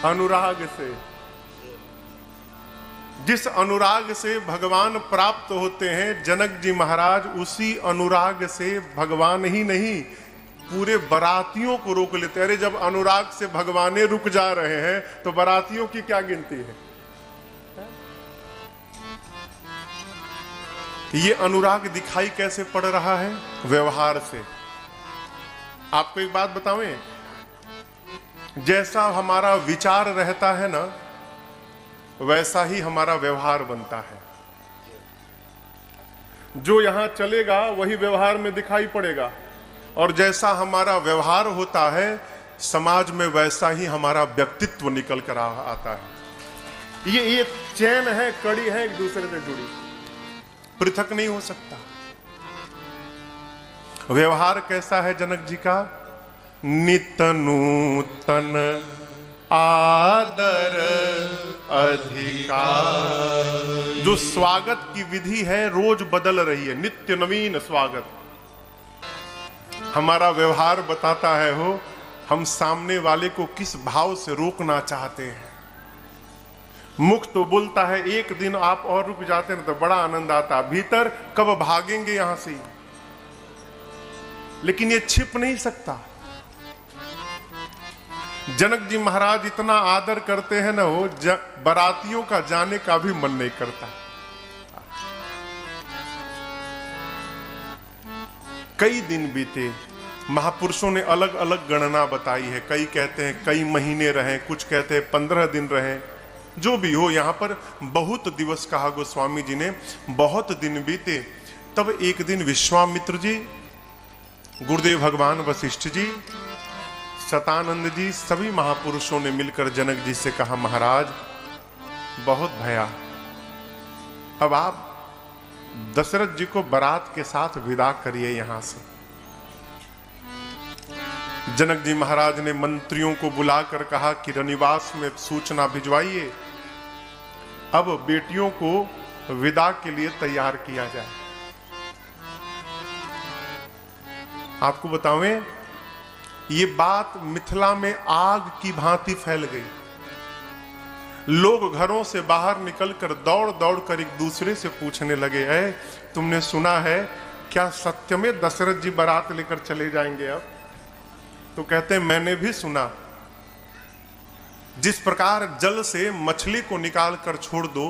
अनुराग से। जिस अनुराग से भगवान प्राप्त होते हैं, जनक जी महाराज उसी अनुराग से भगवान ही नहीं पूरे बरातियों को रोक लेते। अरे जब अनुराग से भगवाने रुक जा रहे हैं तो बरातियों की क्या गिनती है? ये अनुराग दिखाई कैसे पड़ रहा है? व्यवहार से। आपको एक बात बतावें, जैसा हमारा विचार रहता है ना, वैसा ही हमारा व्यवहार बनता है। जो यहां चलेगा वही व्यवहार में दिखाई पड़ेगा, और जैसा हमारा व्यवहार होता है समाज में, वैसा ही हमारा व्यक्तित्व निकल कर आता है। ये एक चैन है, कड़ी है, एक दूसरे से जुड़ी, पृथक नहीं हो सकता। व्यवहार कैसा है जनक जी का? नित नूतन आदर अधिकार। जो स्वागत की विधि है रोज बदल रही है, नित्य नवीन स्वागत। हमारा व्यवहार बताता है हो हम सामने वाले को किस भाव से रोकना चाहते हैं। मुख तो बोलता है एक दिन आप और रुक जाते हैं तो बड़ा आनंद आता, भीतर कब भागेंगे यहां से, लेकिन ये छिप नहीं सकता। जनक जी महाराज इतना आदर करते हैं ना, वो बरातियों का जाने का भी मन नहीं करता। कई दिन बीते, महापुरुषों ने अलग अलग गणना बताई है। कई कहते हैं कई महीने रहे, कुछ कहते हैं 15 दिन रहे। जो भी हो, यहां पर बहुत दिवस कहा गोस्वामी जी ने, बहुत दिन बीते। तब एक दिन विश्वामित्र जी, गुरुदेव भगवान वशिष्ठ जी, शतानंद जी, सभी महापुरुषों ने मिलकर जनक जी से कहा, महाराज बहुत भया, अब आप दशरथ जी को बारात के साथ विदा करिए यहां से। जनक जी महाराज ने मंत्रियों को बुलाकर कहा कि रनिवास में सूचना भिजवाइए, अब बेटियों को विदा के लिए तैयार किया जाए। आपको बतावें, ये बात मिथिला में आग की भांति फैल गई। लोग घरों से बाहर निकलकर दौड़ दौड़ कर एक दूसरे से पूछने लगे, है तुमने सुना है क्या सत्य में दशरथ जी बारात लेकर चले जाएंगे अब? तो कहते हैं मैंने भी सुना। जिस प्रकार जल से मछली को निकाल कर छोड़ दो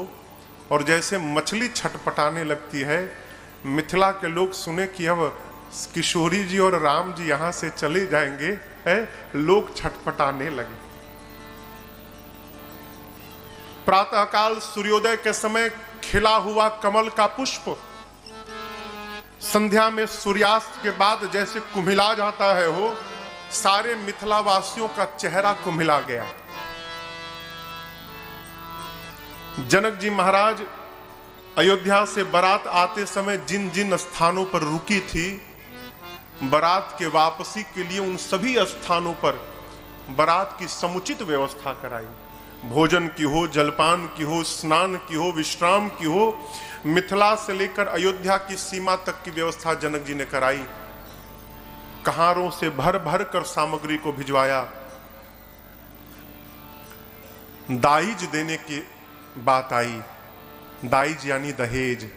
और जैसे मछली छटपटाने लगती है, मिथिला के लोग सुने कि अब किशोरी जी और राम जी यहां से चले जाएंगे, है, लोग छटपटाने लगे। प्रातःकाल सूर्योदय के समय खिला हुआ कमल का पुष्प संध्या में सूर्यास्त के बाद जैसे कुम्हिला जाता है, हो सारे मिथिला वासियों का चेहरा कुम्हिला गया। जनक जी महाराज अयोध्या से बारात आते समय जिन जिन स्थानों पर रुकी थी, बारात के वापसी के लिए उन सभी स्थानों पर बारात की समुचित व्यवस्था कराई। भोजन की हो, जलपान की हो, स्नान की हो, विश्राम की हो, मिथिला से लेकर अयोध्या की सीमा तक की व्यवस्था जनक जी ने कराई। कहारों से भर भर कर सामग्री को भिजवाया। दाइज देने की बात आई। दाइज यानी दहेज।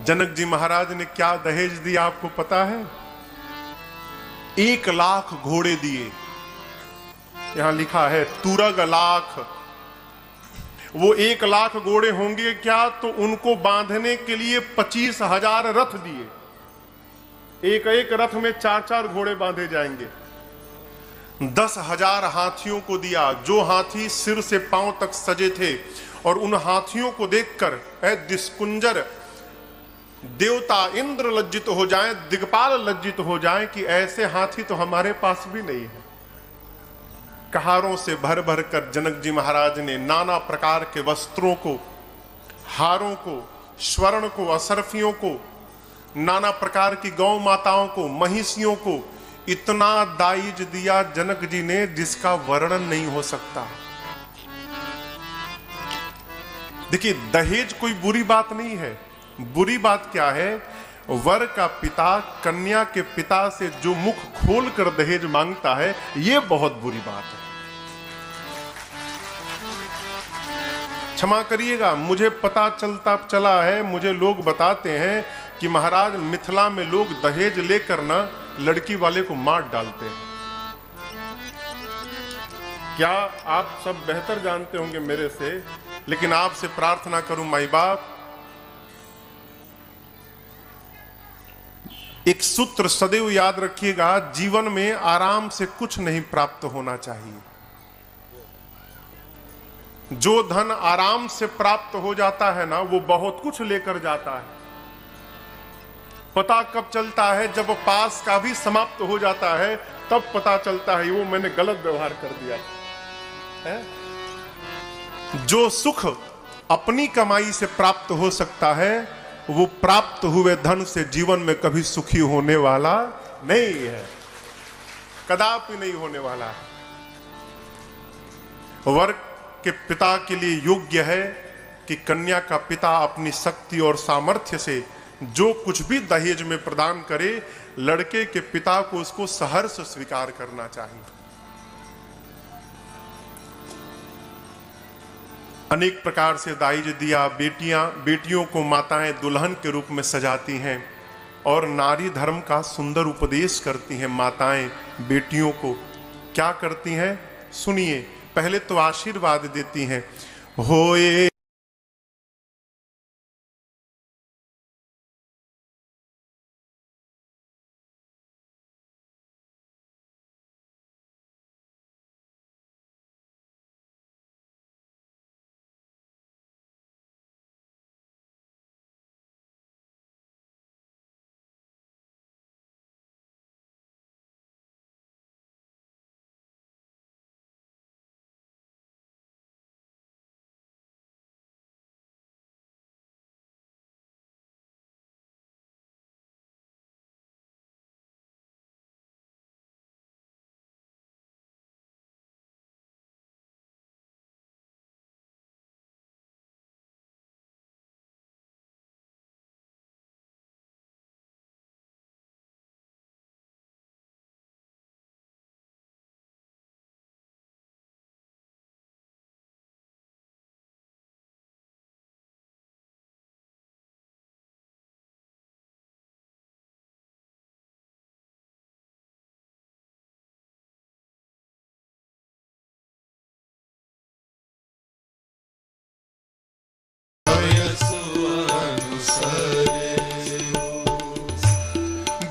जनक जी महाराज ने क्या दहेज दिया आपको पता है? 1 लाख घोड़े दिए। यहां लिखा है तुरग लाख। वो 1 लाख घोड़े होंगे क्या, तो उनको बांधने के लिए 25,000 रथ दिए। एक एक रथ में 4-4 घोड़े बांधे जाएंगे। 10,000 हाथियों को दिया, जो हाथी सिर से पांव तक सजे थे। और उन हाथियों को देखकर दिशकुंजर देवता इंद्र लज्जित हो जाएं, दिग्पाल लज्जित हो जाएं कि ऐसे हाथी तो हमारे पास भी नहीं है। कहारों से भर भर कर जनक जी महाराज ने नाना प्रकार के वस्त्रों को, हारों को, स्वर्ण को, असरफियों को, नाना प्रकार की गौ माताओं को, महिषियों को इतना दाइज दिया जनक जी ने जिसका वर्णन नहीं हो सकता। देखिए, दहेज कोई बुरी बात नहीं है। बुरी बात क्या है? वर का पिता कन्या के पिता से जो मुख खोल कर दहेज मांगता है, यह बहुत बुरी बात है। क्षमा करिएगा, मुझे पता चला है, मुझे लोग बताते हैं कि महाराज मिथिला में लोग दहेज लेकर ना लड़की वाले को मार डालते हैं। क्या आप सब बेहतर जानते होंगे मेरे से, लेकिन आपसे प्रार्थना करूं माई बाप, एक सूत्र सदैव याद रखिएगा, जीवन में आराम से कुछ नहीं प्राप्त होना चाहिए। जो धन आराम से प्राप्त हो जाता है ना, वो बहुत कुछ लेकर जाता है। पता कब चलता है? जब पास का भी समाप्त हो जाता है, तब पता चलता है वो मैंने गलत व्यवहार कर दिया है। जो सुख अपनी कमाई से प्राप्त हो सकता है, वो प्राप्त हुए धन से जीवन में कभी सुखी होने वाला नहीं है, कदापि नहीं होने वाला है। वर के पिता के लिए योग्य है कि कन्या का पिता अपनी शक्ति और सामर्थ्य से जो कुछ भी दहेज में प्रदान करे, लड़के के पिता को उसको सहर्ष स्वीकार करना चाहिए। अनेक प्रकार से दाइज दिया, बेटियों को माताएं दुल्हन के रूप में सजाती हैं और नारी धर्म का सुंदर उपदेश करती हैं। माताएं बेटियों को क्या करती हैं? सुनिए, पहले तो आशीर्वाद देती हैं, होए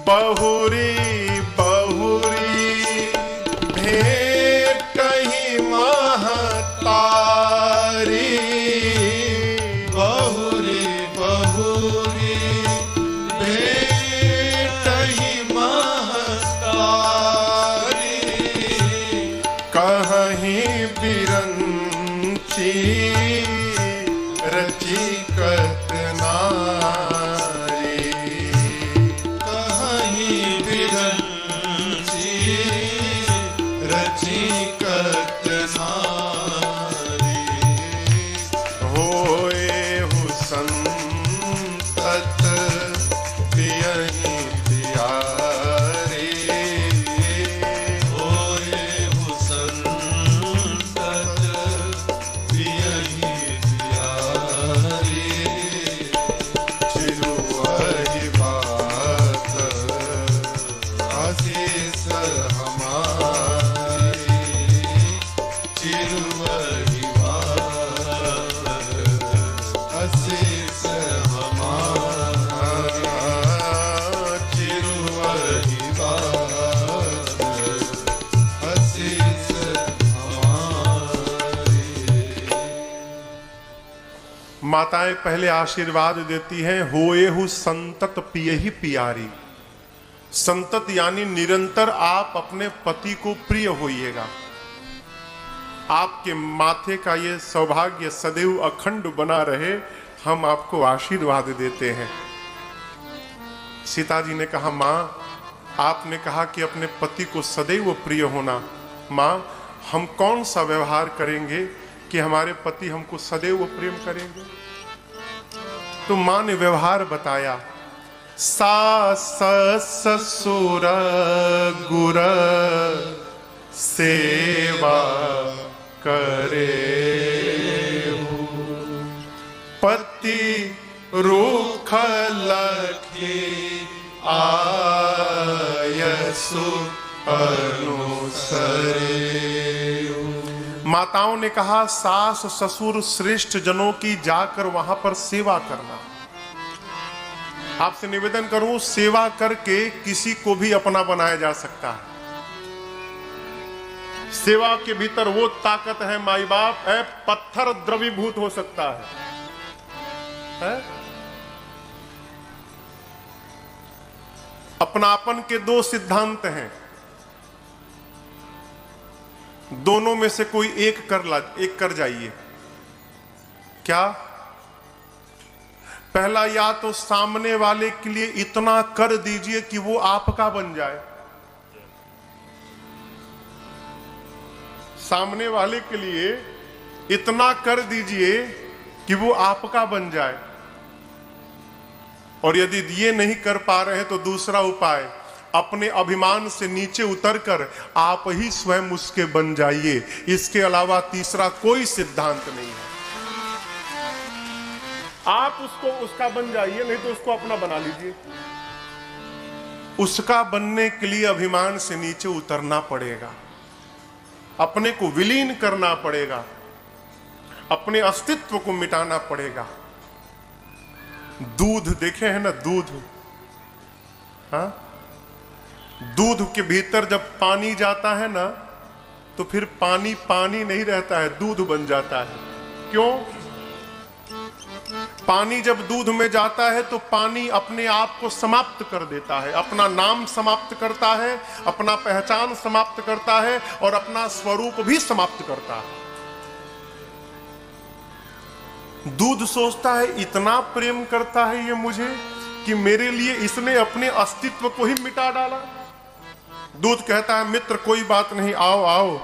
बहुरी बहुरी भेटहि महतारी, बहुरी बहुरी भेटहि महतारी, कहीं बिरंची रचिकत नारी, कहीं बिरंची रचिकत नारी, होए हु संतत पियहि प्यारी, होए हु संतत पियहि प्यारी, चिरुवहि बात आशीष हमारी, चिरुवहि बात आशीष हमारी, चिरुवहि बात आशीष हमारी। माताएं पहले आशीर्वाद देती हैं, होए हु संतत पियहि प्यारी। संतत यानी निरंतर आप अपने पति को प्रिय होइएगा। आपके माथे का ये सौभाग्य सदैव अखंड बना रहे, हम आपको आशीर्वाद देते हैं। सीता जी ने कहा, माँ आपने कहा कि अपने पति को सदैव प्रिय होना, माँ हम कौन सा व्यवहार करेंगे कि हमारे पति हमको सदैव प्रेम करेंगे। तो मां ने व्यवहार बताया, सास ससुर गुर सेवा करे, पति रूख लखी आयसु अनुसरे। माताओं ने कहा सास ससुर श्रेष्ठ जनों की जाकर वहां पर सेवा करना। आपसे निवेदन करूं, सेवा करके किसी को भी अपना बनाया जा सकता है। सेवा के भीतर वो ताकत है माई बाप है, पत्थर द्रवीभूत हो सकता है? अपनापन के दो सिद्धांत हैं, दोनों में से कोई एक कर जाइए। क्या? पहला, या तो सामने वाले के लिए इतना कर दीजिए कि वो आपका बन जाए। सामने वाले के लिए इतना कर दीजिए कि वो आपका बन जाए। और यदि ये नहीं कर पा रहे हैं तो दूसरा उपाय, अपने अभिमान से नीचे उतरकर आप ही स्वयं उसके बन जाइए। इसके अलावा तीसरा कोई सिद्धांत नहीं है। आप उसका बन जाइए, नहीं तो उसको अपना बना लीजिए। उसका बनने के लिए अभिमान से नीचे उतरना पड़ेगा, अपने को विलीन करना पड़ेगा, अपने अस्तित्व को मिटाना पड़ेगा। दूध देखे हैं ना, दूध, हाँ, दूध के भीतर जब पानी जाता है ना तो फिर पानी पानी नहीं रहता है, दूध बन जाता है। क्यों? पानी जब दूध में जाता है तो पानी अपने आप को समाप्त कर देता है, अपना नाम समाप्त करता है, अपना पहचान समाप्त करता है और अपना स्वरूप भी समाप्त करता है। दूध सोचता है इतना प्रेम करता है ये मुझे कि मेरे लिए इसने अपने अस्तित्व को ही मिटा डाला। दूध कहता है मित्र कोई बात नहीं, आओ आओ,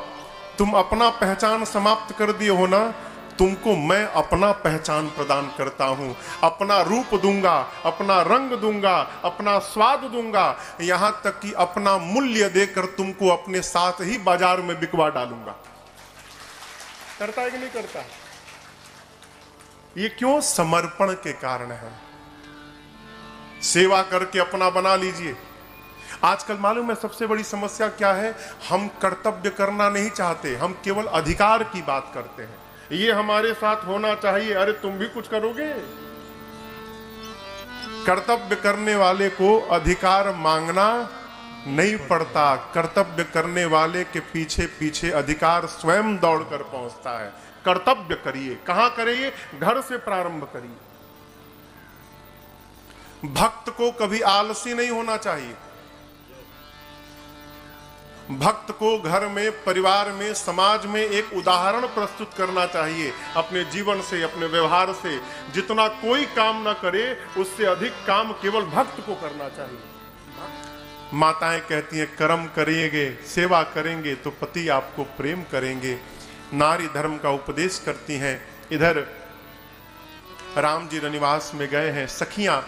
तुम अपना पहचान समाप्त कर दिए हो ना, तुमको मैं अपना पहचान प्रदान करता हूं, अपना रूप दूंगा, अपना रंग दूंगा, अपना स्वाद दूंगा, यहां तक कि अपना मूल्य देकर तुमको अपने साथ ही बाजार में बिकवा डालूंगा। करता है कि नहीं करता? ये क्यों? समर्पण के कारण है। सेवा करके अपना बना लीजिए। आजकल मालूम है सबसे बड़ी समस्या क्या है? हम कर्तव्य करना नहीं चाहते, हम केवल अधिकार की बात करते हैं। ये हमारे साथ होना चाहिए, अरे तुम भी कुछ करोगे? कर्तव्य करने वाले को अधिकार मांगना नहीं पड़ता, कर्तव्य करने वाले के पीछे पीछे अधिकार स्वयं दौड़कर पहुंचता है। कर्तव्य करिए। कहां करिए? घर से प्रारंभ करिए। भक्त को कभी आलसी नहीं होना चाहिए। भक्त को घर में, परिवार में, समाज में एक उदाहरण प्रस्तुत करना चाहिए। अपने जीवन से, अपने व्यवहार से जितना कोई काम ना करे उससे अधिक काम केवल भक्त को करना चाहिए। माताएं कहती हैं कर्म करेंगे, सेवा करेंगे तो पति आपको प्रेम करेंगे। नारी धर्म का उपदेश करती हैं। इधर राम जी रनिवास में गए हैं, सखियां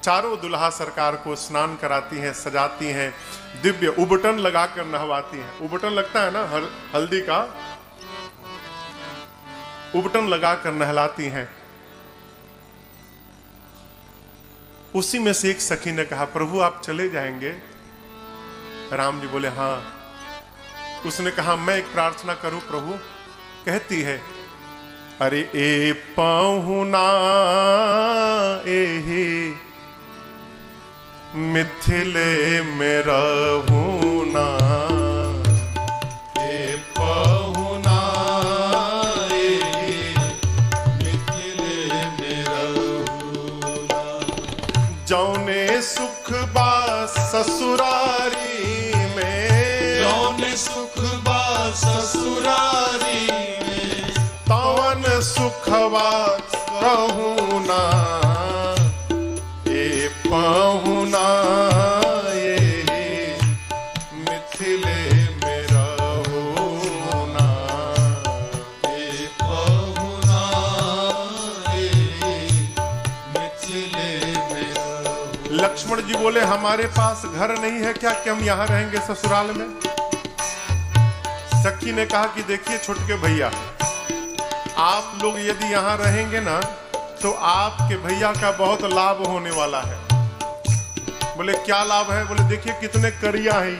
चारों दुल्हा सरकार को स्नान कराती हैं, सजाती हैं, दिव्य उबटन लगाकर नहवाती हैं। उबटन लगता है ना हल्दी का, उबटन लगाकर नहलाती हैं। उसी में से एक सखी ने कहा प्रभु आप चले जाएंगे? राम जी बोले हाँ। उसने कहा मैं एक प्रार्थना करूं प्रभु? कहती है अरे ए पाहुना एही मिथिले में रहूं ना, ए पाहुना एही मिथिले में रहूं ना, जौने सुख बा ससुरारी में, जौने सुख बा ससुरारी में, तवन सुखवा रहूं ना, ए पाहुना ये मिथिले में रहूं ना, ए पाहुना मिथिले में रहूं। लक्ष्मण जी बोले हमारे पास घर नहीं है क्या कि हम यहाँ रहेंगे ससुराल में? सखी ने कहा कि देखिए छोटके भैया, आप लोग यदि यहाँ रहेंगे ना तो आपके भैया का बहुत लाभ होने वाला है। बोले क्या लाभ है? बोले देखिए कितने करिया हैं ये,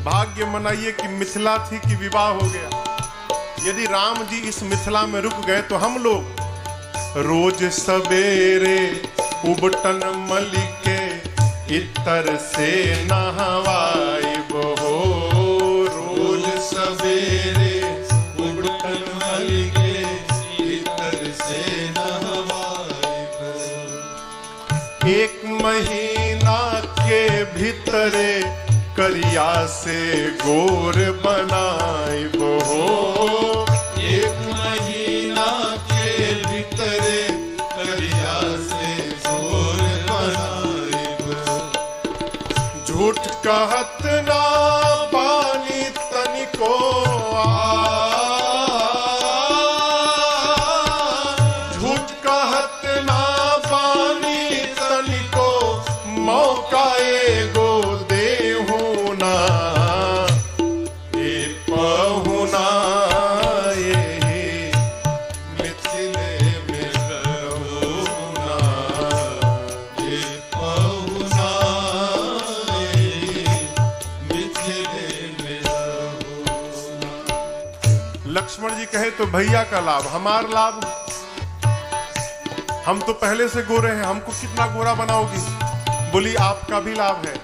भाग्य मनाइए कि मिथिला थी कि विवाह हो गया। यदि राम जी इस मिथिला में रुक गए तो हम लोग रोज सवेरे उबटन मलिके इतर से नहवाई बहो। रोज सवेरे उबटन मलिके इतर से नहवाई बहो। एक महीना के भीतरे करिया से गोर बनाई बहो। एक महीना के भीतरे करिया से गोर बनाई बहो। झूठ कहत ना पानी तनिको झूठ कहत ना पानी तनिको मौका एगो देहू ना ए पहुना ए मिथिले में रहूं ना ये पहुना मिथिले में रहूं ना। लक्ष्मण जी कहे तो भैया का लाभ, हमार लाभ, हम तो पहले से गोरे हैं, हमको कितना गोरा बनाओगी? बोली आपका भी लाभ है।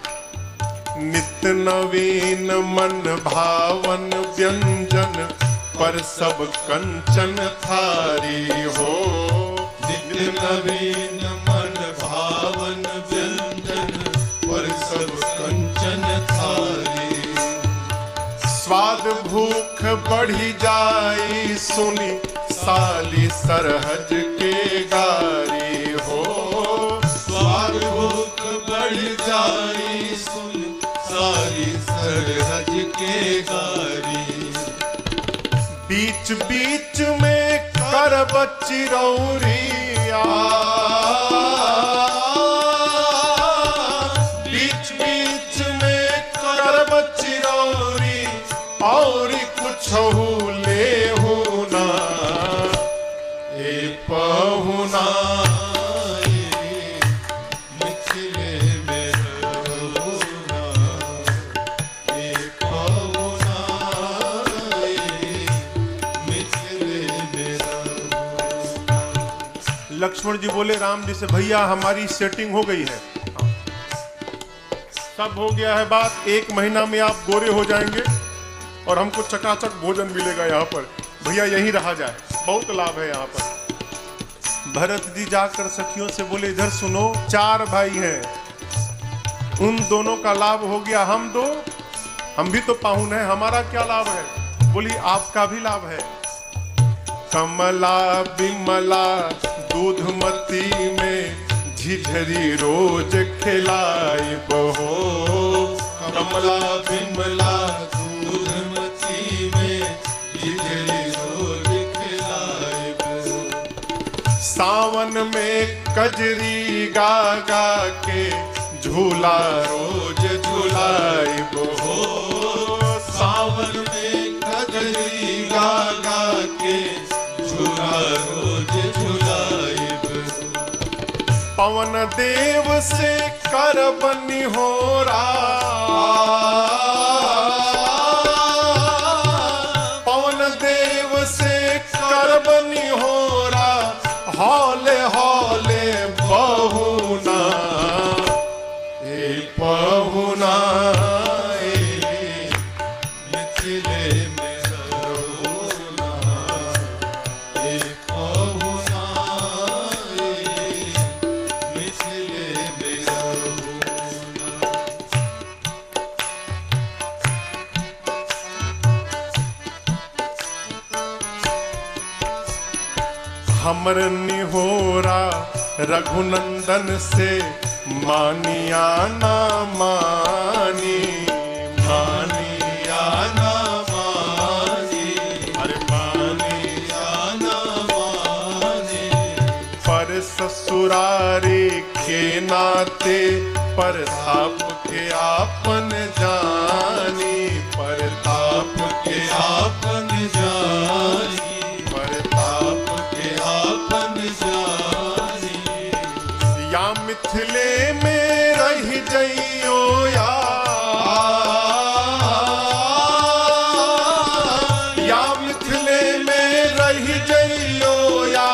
नित्य नवीन मन भावन व्यंजन पर सब कंचन थारी हो। नित्य नवीन मन भावन व्यंजन पर सब कंचन थारी। स्वाद भूख बढ़ी जाई सुनी साली सरहज के गारी हो। स्वाद भूख बढ़ जाई सुन सारी सरहज के गारी। बीच बीच में करब चिरौरिया, बीच बीच में करब चिरौरी और कुछ ले होना ए पहुना मिथिले में रहूं ना ये पहुना मिथिले में रहूं ना। लक्ष्मण जी बोले राम जी से भैया हमारी सेटिंग हो गई है, सब हो गया है बात, 1 महीना में आप गोरे हो जाएंगे और हमको चकाचक भोजन मिलेगा यहाँ पर, भैया यहीं रहा जाए, बहुत लाभ है यहाँ पर। भरत जी जाकर सखियों से बोले इधर सुनो, 4 भाई हैं, उन दोनों का लाभ हो गया, हम भी तो पाहुन हैं, हमारा क्या लाभ है? बोली आपका भी लाभ है। कमला बिमला दूधमती में झिझरी रोज खिलाई बहो। कमला बिमला दूधमती में झिझरी रोज खिलाई बहो। सावन में कजरी गा गा के झूला रोज झूलाई बहो। सावन में कजरी गा गा के झूला रोज झुलाई बहो। पवन देव से करबनी हो पवन देव से करबनी हो हौले हौले बहुना ए बहुना मिथिले में रहूं ना ये पहुना मिथिले में रहूं ना। हमर निहोरा रघुनंदन से मानिया ना मानी मानिया ना मानी अरे मानी मानिया ना मानी पर ससुर ससुरारी के नाते प्रताप के आपन जानी, प्रताप के आपन जानी, प्रताप के आपन जानी। या मिथिले में रह जइयो या मिथिले में रह जइयो या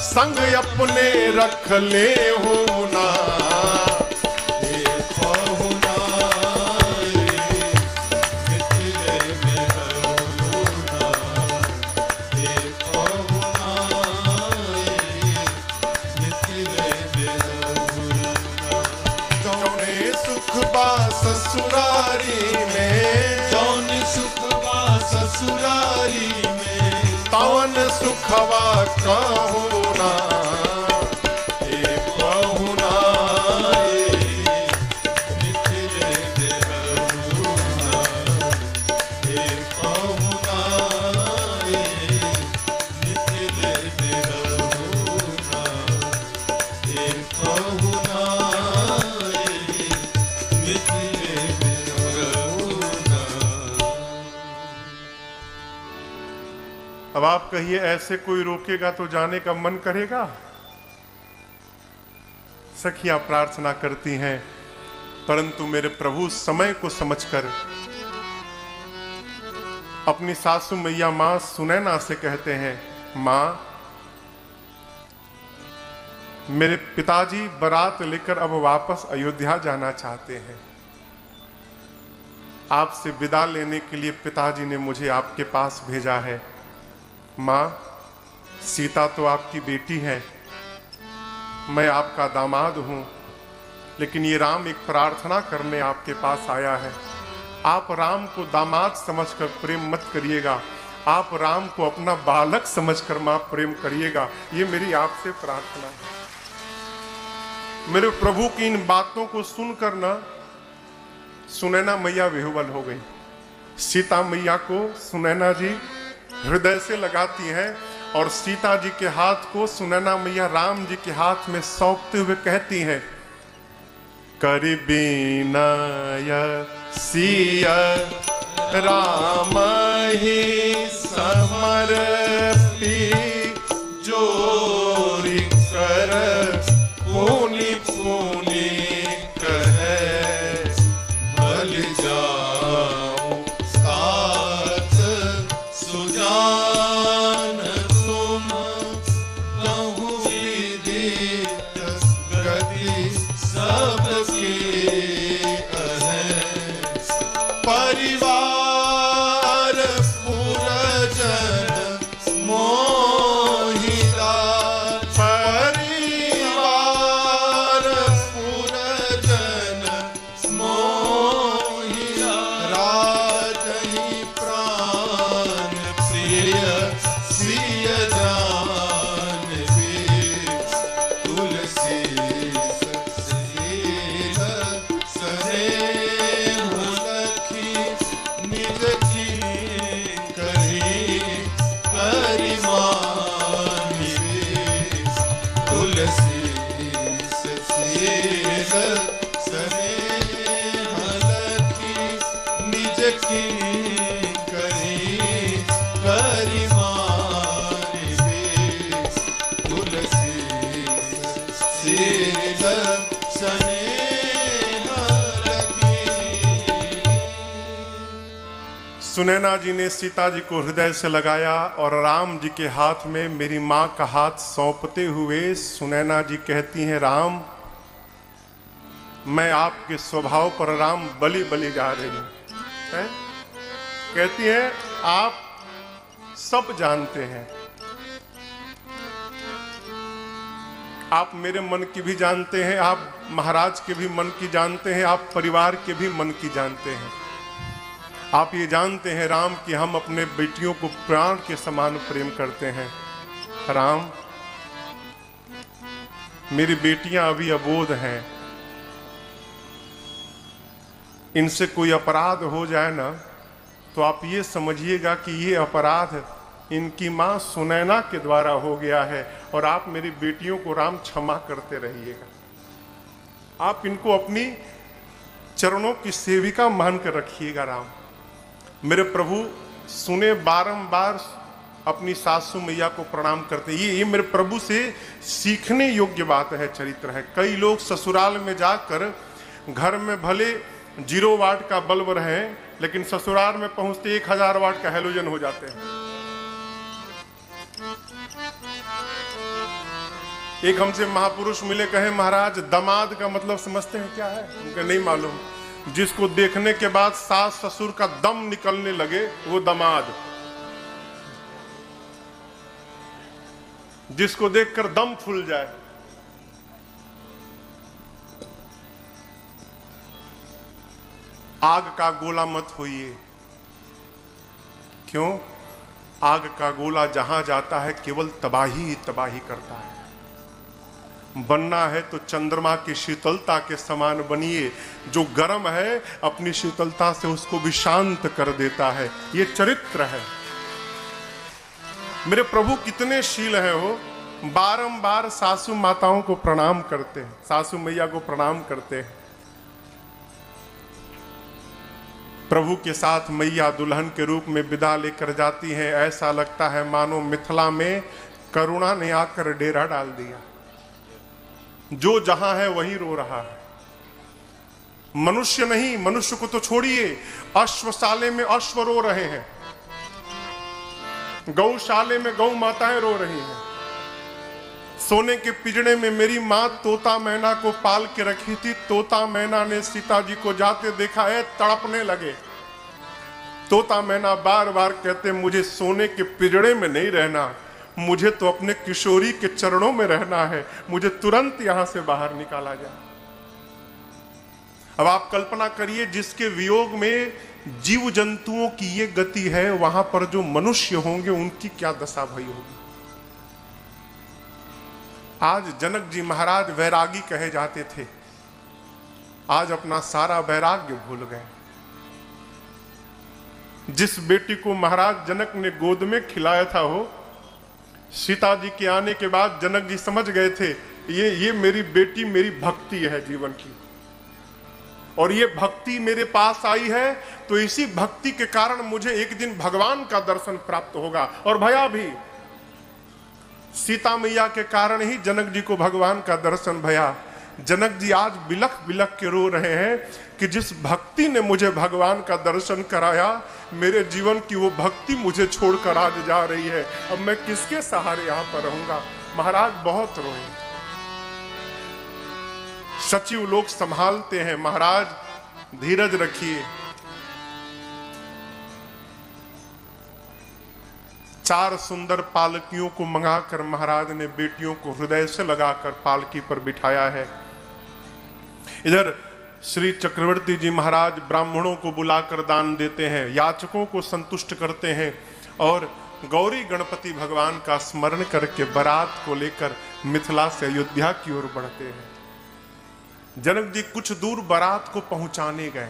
संग अपने रख ले हो ना। ससुरारी में जौन सुखवा ससुरारी में तवन सुखवा कहू ना। हे बहुना मिथिले देहरुना, हे बहुना मिथिले देहरुना, हे बहुना अब आप कहिए ऐसे कोई रोकेगा तो जाने का मन करेगा? सखियां प्रार्थना करती हैं, परंतु मेरे प्रभु समय को समझकर अपनी सासू मैया मां सुनैना से कहते हैं, मां मेरे पिताजी बारात लेकर अब वापस अयोध्या जाना चाहते हैं। आपसे विदा लेने के लिए पिताजी ने मुझे आपके पास भेजा है। मां, सीता तो आपकी बेटी है, मैं आपका दामाद हूं, लेकिन ये राम एक प्रार्थना करने आपके पास आया है। आप राम को दामाद समझकर प्रेम मत करिएगा, आप राम को अपना बालक समझकर मां प्रेम करिएगा। ये मेरी आपसे प्रार्थना है। मेरे प्रभु की इन बातों को सुनकर ना सुनैना मैया विह्वल हो गई। सीता मैया को सुनैना जी हृदय से लगाती हैं और सीता जी के हाथ को सुनैना मैया राम जी के हाथ में सौंपते हुए कहती हैं, करि बीनय सिया राम ही समर्पी, जोरि कर पुनि पुनि कहे भल जाऊं साथ सुजान तुम कहूँ विदित गति सबकी कहे। परिवार पुरजन मोहिता, परिवार पुरजन मोहिता, राजही प्राण प्रिय सिय जानवी, तुलसी ससील सनेह लखी निज की करी करिमानी, तुलसी ससील सनेह लखी निज की करी करिमानी, तुलसी ससील सनेह लखी। सुनैना जी ने सीता जी को हृदय से लगाया और राम जी के हाथ में मेरी मां का हाथ सौंपते हुए सुनैना जी कहती हैं, राम मैं आपके स्वभाव पर राम बलि बलि जा रही हूं। कहती हैं, आप सब जानते हैं, आप मेरे मन की भी जानते हैं, आप महाराज के भी मन की जानते हैं, आप परिवार के भी मन की जानते हैं। आप ये जानते हैं राम कि हम अपने बेटियों को प्राण के समान प्रेम करते हैं। राम, मेरी बेटियां अभी अबोध हैं, इनसे कोई अपराध हो जाए ना तो आप ये समझिएगा कि ये अपराध इनकी मां सुनैना के द्वारा हो गया है, और आप मेरी बेटियों को राम क्षमा करते रहिएगा। आप इनको अपनी चरणों की सेविका मानकर रखिएगा। राम मेरे प्रभु सुने बारंबार अपनी सासू मैया को प्रणाम करते। ये मेरे प्रभु से सीखने योग्य बात है, चरित्र है। कई लोग ससुराल में जाकर घर में भले 0 वाट का बल्ब रहे, लेकिन ससुराल में पहुंचते 1000 वाट का हैलोजन हो जाते हैं। एक हमसे महापुरुष मिले, कहे महाराज दामाद का मतलब समझते हैं क्या है? उनका नहीं मालूम। जिसको देखने के बाद सास ससुर का दम निकलने लगे वो दामाद, जिसको देखकर दम फूल जाए। आग का गोला मत होइए। क्यों? आग का गोला जहां जाता है केवल तबाही ही तबाही करता है। बनना है तो चंद्रमा की शीतलता के समान बनिए। जो गर्म है अपनी शीतलता से उसको भी शांत कर देता है। ये चरित्र है। मेरे प्रभु कितने शील हैं। हो बारंबार सासू माताओं को प्रणाम करते हैं, सासू मैया को प्रणाम करते हैं। प्रभु के साथ मैया दुल्हन के रूप में विदा लेकर जाती हैं। ऐसा लगता है मानो मिथिला में करुणा ने आकर डेरा डाल दिया। जो जहां है वहीं रो रहा है। मनुष्य नहीं, मनुष्य को तो छोड़िए, अश्वशाले में अश्व रो रहे हैं, गौशाले में गौ माताएं रो रही हैं। सोने के पिंजड़े में मेरी मां तोता मैना को पाल के रखी थी। तोता मैना ने सीता जी को जाते देखा है, तड़पने लगे। तोता मैना बार बार कहते मुझे सोने के पिंजड़े में नहीं रहना, मुझे तो अपने किशोरी के चरणों में रहना है, मुझे तुरंत यहां से बाहर निकाला जाए। अब आप कल्पना करिए, जिसके वियोग में जीव जंतुओं की ये गति है, वहां पर जो मनुष्य होंगे उनकी क्या दशा भई होगी। आज जनक जी महाराज वैरागी कहे जाते थे, आज अपना सारा वैराग्य भूल गए। जिस बेटी को महाराज जनक ने गोद में खिलाया था, हो सीता जी के आने के बाद जनक जी समझ गए थे ये मेरी बेटी मेरी भक्ति है जीवन की, और ये भक्ति मेरे पास आई है तो इसी भक्ति के कारण मुझे एक दिन भगवान का दर्शन प्राप्त होगा। और भया भी सीता मैया के कारण ही जनक जी को भगवान का दर्शन भया। जनक जी आज बिलख बिलख के रो रहे हैं कि जिस भक्ति ने मुझे भगवान का दर्शन कराया, मेरे जीवन की वो भक्ति मुझे छोड़कर आज जा रही है। अब मैं किसके सहारे यहां पर रहूंगा। महाराज बहुत रोए। सचिव लोग संभालते हैं, महाराज धीरज रखिए। 4 सुंदर पालकियों को मंगाकर महाराज ने बेटियों को हृदय से लगाकर पालकी पर बिठाया है। इधर श्री चक्रवर्ती जी महाराज ब्राह्मणों को बुलाकर दान देते हैं, याचकों को संतुष्ट करते हैं, और गौरी गणपति भगवान का स्मरण करके बारात को लेकर मिथिला से अयोध्या की ओर बढ़ते हैं। जनक जी कुछ दूर बारात को पहुंचाने गए।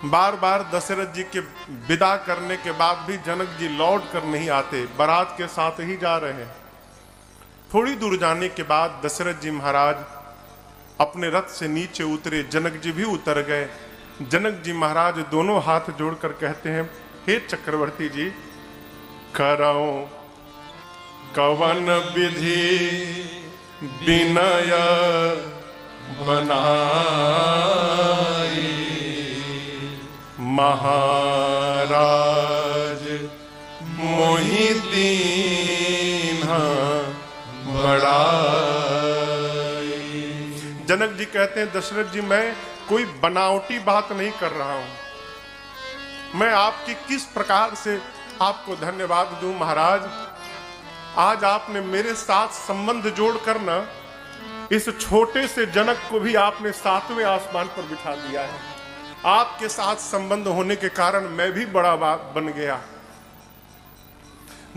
बार बार दशरथ जी के विदा करने के बाद भी जनक जी लौट कर नहीं आते, बारात के साथ ही जा रहे हैं। थोड़ी दूर जाने के बाद दशरथ जी महाराज अपने रथ से नीचे उतरे, जनक जी भी उतर गए। जनक जी महाराज दोनों हाथ जोड़कर कहते हैं, हे चक्रवर्ती जी, करऊं कवन विधि विनय बनाई, महाराज मोहि दीन्हा बढ़ाई। जनक जी कहते हैं, दशरथ जी मैं कोई बनावटी बात नहीं कर रहा हूं, मैं आपकी किस प्रकार से आपको धन्यवाद दूं। महाराज आज आपने मेरे साथ संबंध जोड़कर ना इस छोटे से जनक को भी आपने 7वें आसमान पर बिठा दिया है। आपके साथ संबंध होने के कारण मैं भी बड़ा बात बन गया।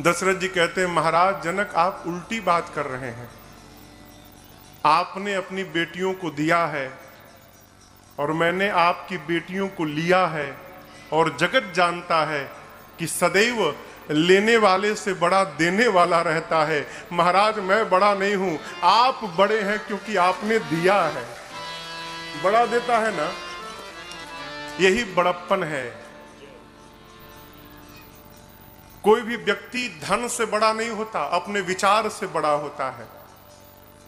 दशरथ जी कहते हैं, महाराज जनक आप उल्टी बात कर रहे हैं। आपने अपनी बेटियों को दिया है और मैंने आपकी बेटियों को लिया है। और जगत जानता है कि सदैव लेने वाले से बड़ा देने वाला रहता है। महाराज मैं बड़ा नहीं हूं, आप बड़े हैं क्योंकि आपने दिया है। बड़ा देता है ना, यही बड़प्पन है। कोई भी व्यक्ति धन से बड़ा नहीं होता, अपने विचार से बड़ा होता है।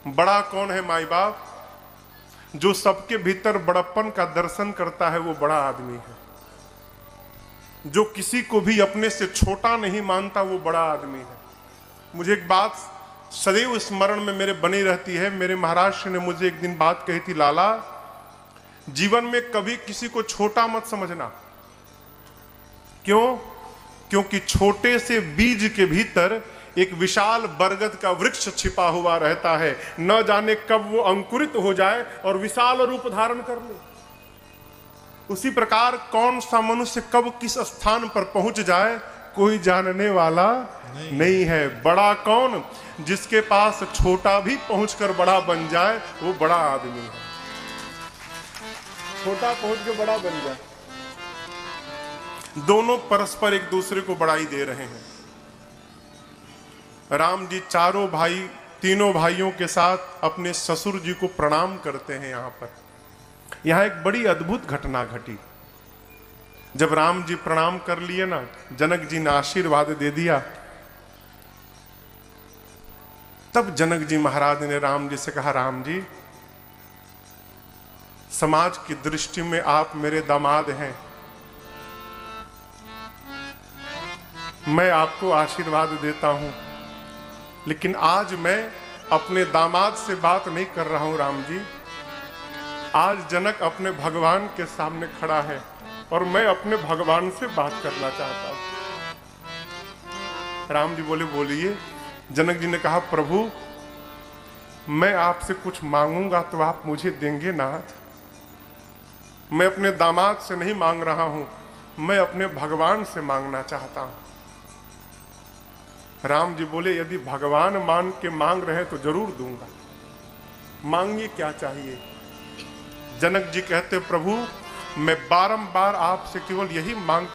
बड़ा कौन है माई बाप? जो सबके भीतर बड़प्पन का दर्शन करता है वो बड़ा आदमी है। जो किसी को भी अपने से छोटा नहीं मानता वो बड़ा आदमी है। मुझे एक बात सदैव स्मरण में मेरे बनी रहती है। मेरे महाराज श्री ने मुझे एक दिन बात कही थी, लाला जीवन में कभी किसी को छोटा मत समझना। क्यों? क्योंकि छोटे से बीज के भीतर एक विशाल बरगद का वृक्ष छिपा हुआ रहता है। न जाने कब वो अंकुरित हो जाए और विशाल रूप धारण कर ले। उसी प्रकार कौन सा मनुष्य कब किस स्थान पर पहुंच जाए कोई जानने वाला नहीं है। बड़ा कौन? जिसके पास छोटा भी पहुंचकर बड़ा बन जाए वो बड़ा आदमी है। छोटा पहुंच के बड़ा बन जाए। दोनों परस्पर एक दूसरे को बड़ाई दे रहे हैं। राम जी चारों भाई, तीनों भाइयों के साथ अपने ससुर जी को प्रणाम करते हैं। यहां एक बड़ी अद्भुत घटना घटी। जब राम जी प्रणाम कर लिए ना, जनक जी ने आशीर्वाद दे दिया। तब जनक जी महाराज ने राम जी से कहा, राम जी समाज की दृष्टि में आप मेरे दामाद हैं, मैं आपको आशीर्वाद देता हूं, लेकिन आज मैं अपने दामाद से बात नहीं कर रहा हूं। राम जी आज जनक अपने भगवान के सामने खड़ा है और मैं अपने भगवान से बात करना चाहता हूं। राम जी बोले, बोलिए। जनक जी ने कहा, प्रभु मैं आपसे कुछ मांगूंगा तो आप मुझे देंगे नाथ? मैं अपने दामाद से नहीं मांग रहा हूं, मैं अपने भगवान से मांगना चाहता हूं। राम जी बोले, यदि भगवान मान के मांग रहे तो जरूर दूंगा, मांगिए क्या चाहिए। जनक जी कहते, प्रभु मैं बारंबार आपसे केवल यही मांग